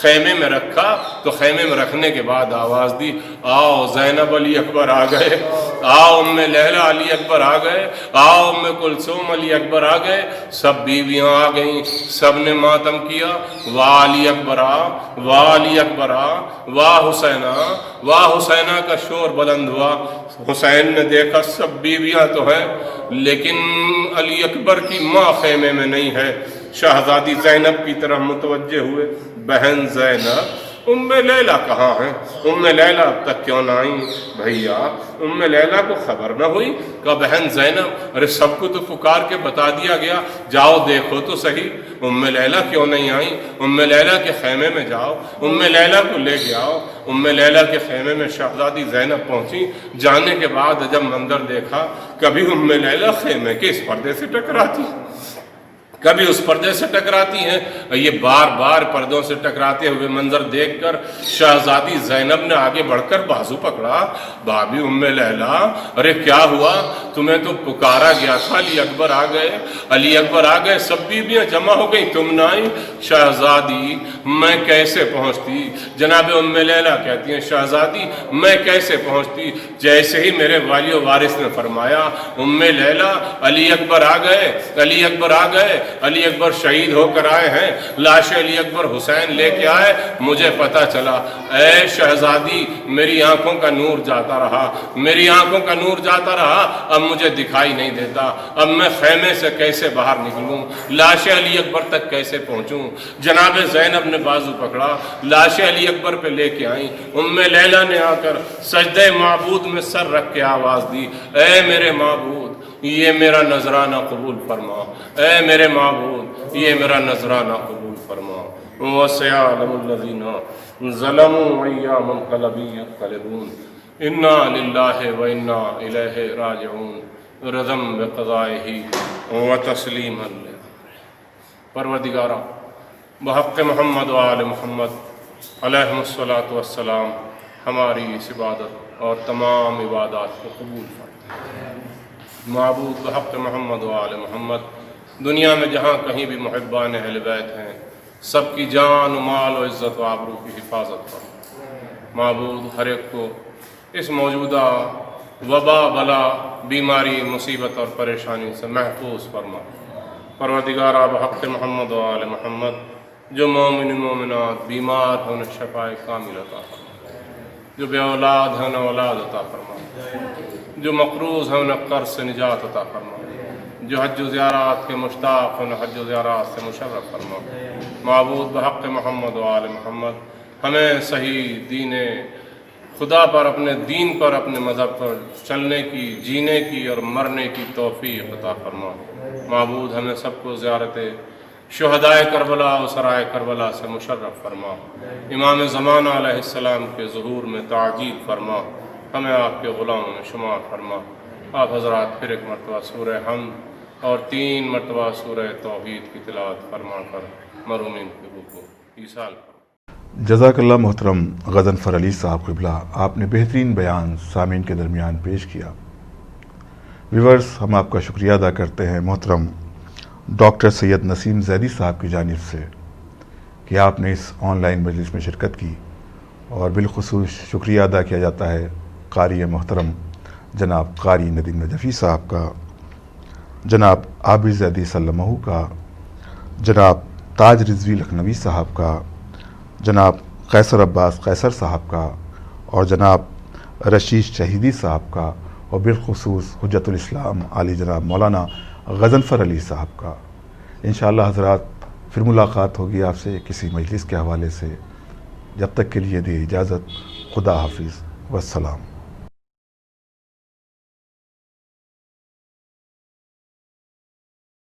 خیمے میں رکھا تو خیمے میں رکھنے کے بعد آواز دی، آؤ زینب علی اکبر آ گئے، آؤ ام لیلہ علی اکبر آ گئے، آؤ ام کلثوم علی اکبر آ گئے، سب بیویاں آ گئیں، سب نے ماتم کیا، واہ علی اکبر آ، واہ علی اکبر آ، واہ حسینہ، واہ حسینہ کا شور بلند ہوا۔ حسین نے دیکھا سب بیویاں تو ہیں لیکن علی اکبر کی ماں خیمے میں نہیں ہے۔ شہزادی زینب کی طرف متوجہ ہوئے، بہن زینب ام لیلہ کہاں ہیں؟ ام لیلہ اب تک کیوں نہ آئیں؟ بھیا ام لیلہ کو خبر نہ ہوئی؟ کہا بہن زینب ارے سب کو تو پکار کے بتا دیا گیا، جاؤ دیکھو تو صحیح ام لیلہ کیوں نہیں آئیں؟ ام لیلہ کے خیمے میں جاؤ، ام لیلہ کو لے کے آؤ۔ ام لیلہ کے خیمے میں شہزادی زینب پہنچی، جانے کے بعد جب منظر دیکھا، کبھی ام لیلہ خیمے کے اس پردے سے ٹکراتی، کبھی اس پردے سے ٹکراتی ہیں، یہ بار بار پردوں سے ٹکراتے ہوئے منظر دیکھ کر شہزادی زینب نے آگے بڑھ کر بازو پکڑا، بھابھی ام لیلہ ارے کیا ہوا؟ تمہیں تو پکارا گیا تھا، علی اکبر آ گئے، علی اکبر آ گئے، سب بیویاں جمع ہو گئیں، تم نہ آئی؟ شہزادی میں کیسے پہنچتی؟ جناب ام لیلہ کہتی ہیں شہزادی میں کیسے پہنچتی؟ جیسے ہی میرے والی و وارث نے فرمایا ام لیلہ علی اکبر آ گئے، علی اکبر آ گئے، علی اکبر شہید ہو کر آئے ہیں، لاش علی اکبر حسین لے کے آئے، مجھے پتا چلا۔ اے شہزادی میری آنکھوں کا نور جاتا رہا، میری آنکھوں کا نور جاتا رہا، اب مجھے دکھائی نہیں دیتا، اب میں خیمے سے کیسے باہر نکلوں، لاش علی اکبر تک کیسے پہنچوں؟ جناب زینب نے بازو پکڑا، لاش علی اکبر پہ لے کے آئیں۔ ام لیلہ نے آ کر سجدہ معبود میں سر رکھ کے آواز دی، اے میرے معبود یہ میرا نذرانہ قبول فرما، اے میرے معبود یہ میرا نذرانہ قبول فرما۔ وَسَيَعْلَمُ الَّذِينَ ظَلَمُوا أَيَّ مُنقَلَبٍ يَنقَلِبُونَ إِنَّا لِلَّهِ وَإِنَّا إِلَيْهِ رَاجِعُونَ رضم بقضائه وتسلیما له۔ پروردگارا بحق محمد و آل محمد علیہم الصلاۃ والسلام ہماری اس عبادت اور تمام عبادات کو قبول فرما۔ معبود بحق محمد و آل محمد دنیا میں جہاں کہیں بھی محبان اہل بیت ہیں، سب کی جان و مال و عزت و آبرو کی حفاظت فرما۔ معبود ہر ایک کو اس موجودہ وبا بلا بیماری مصیبت اور پریشانی سے محفوظ فرما۔ پروردگارا بحق محمد و آل محمد جو مومن مومنات بیمار ہونے شفائے کامل عطا فرما، جو بے اولاد ہیں انہیں اولاد عطا فرما، جو مقروض ہیں انہیں قرض سے نجات عطا فرما، جو حج و زیارات کے مشتاق ہیں انہیں حج و زیارات سے مشرف فرما۔ معبود بحق محمد و آل محمد ہمیں صحیح دین خدا پر، اپنے دین پر، اپنے مذہب پر چلنے کی، جینے کی اور مرنے کی توفیق عطا فرما۔ معبود ہمیں سب کو زیارت شہدائے کربلا و سرائے کربلا سے مشرف فرما۔ امام زمانہ علیہ السلام کے ظہور میں تعجیل فرما، ہمیں آپ کے غلاموں میں شمار فرما۔ آپ حضرات پھر ایک مرتبہ سورہ حمد اور 3 مرتبہ سورہ توحید کی تلاوت فرما کر مرحومین کی روح کو ایصال فرما۔ جزاک اللہ محترم غضنفر علی صاحب قبلہ، آپ نے بہترین بیان سامعین کے درمیان پیش کیا۔ ویورز ہم آپ کا شکریہ ادا کرتے ہیں محترم ڈاکٹر سید نسیم زیدی صاحب کی جانب سے کہ آپ نے اس آن لائن مجلس میں شرکت کی، اور بالخصوص شکریہ ادا کیا جاتا ہے قاری محترم جناب قاری ندیم نجفی صاحب کا، جناب عابد زیدی سلمہ کا، جناب تاج رضوی لکھنوی صاحب کا، جناب قیصر عباس قیصر صاحب کا، اور جناب رشید شہیدی صاحب کا، اور بالخصوص حجت الاسلام علی جناب مولانا غضنفر علی صاحب کا۔ انشاءاللہ حضرات پھر ملاقات ہوگی آپ سے کسی مجلس کے حوالے سے، جب تک کے لیے دی اجازت، خدا حافظ والسلام۔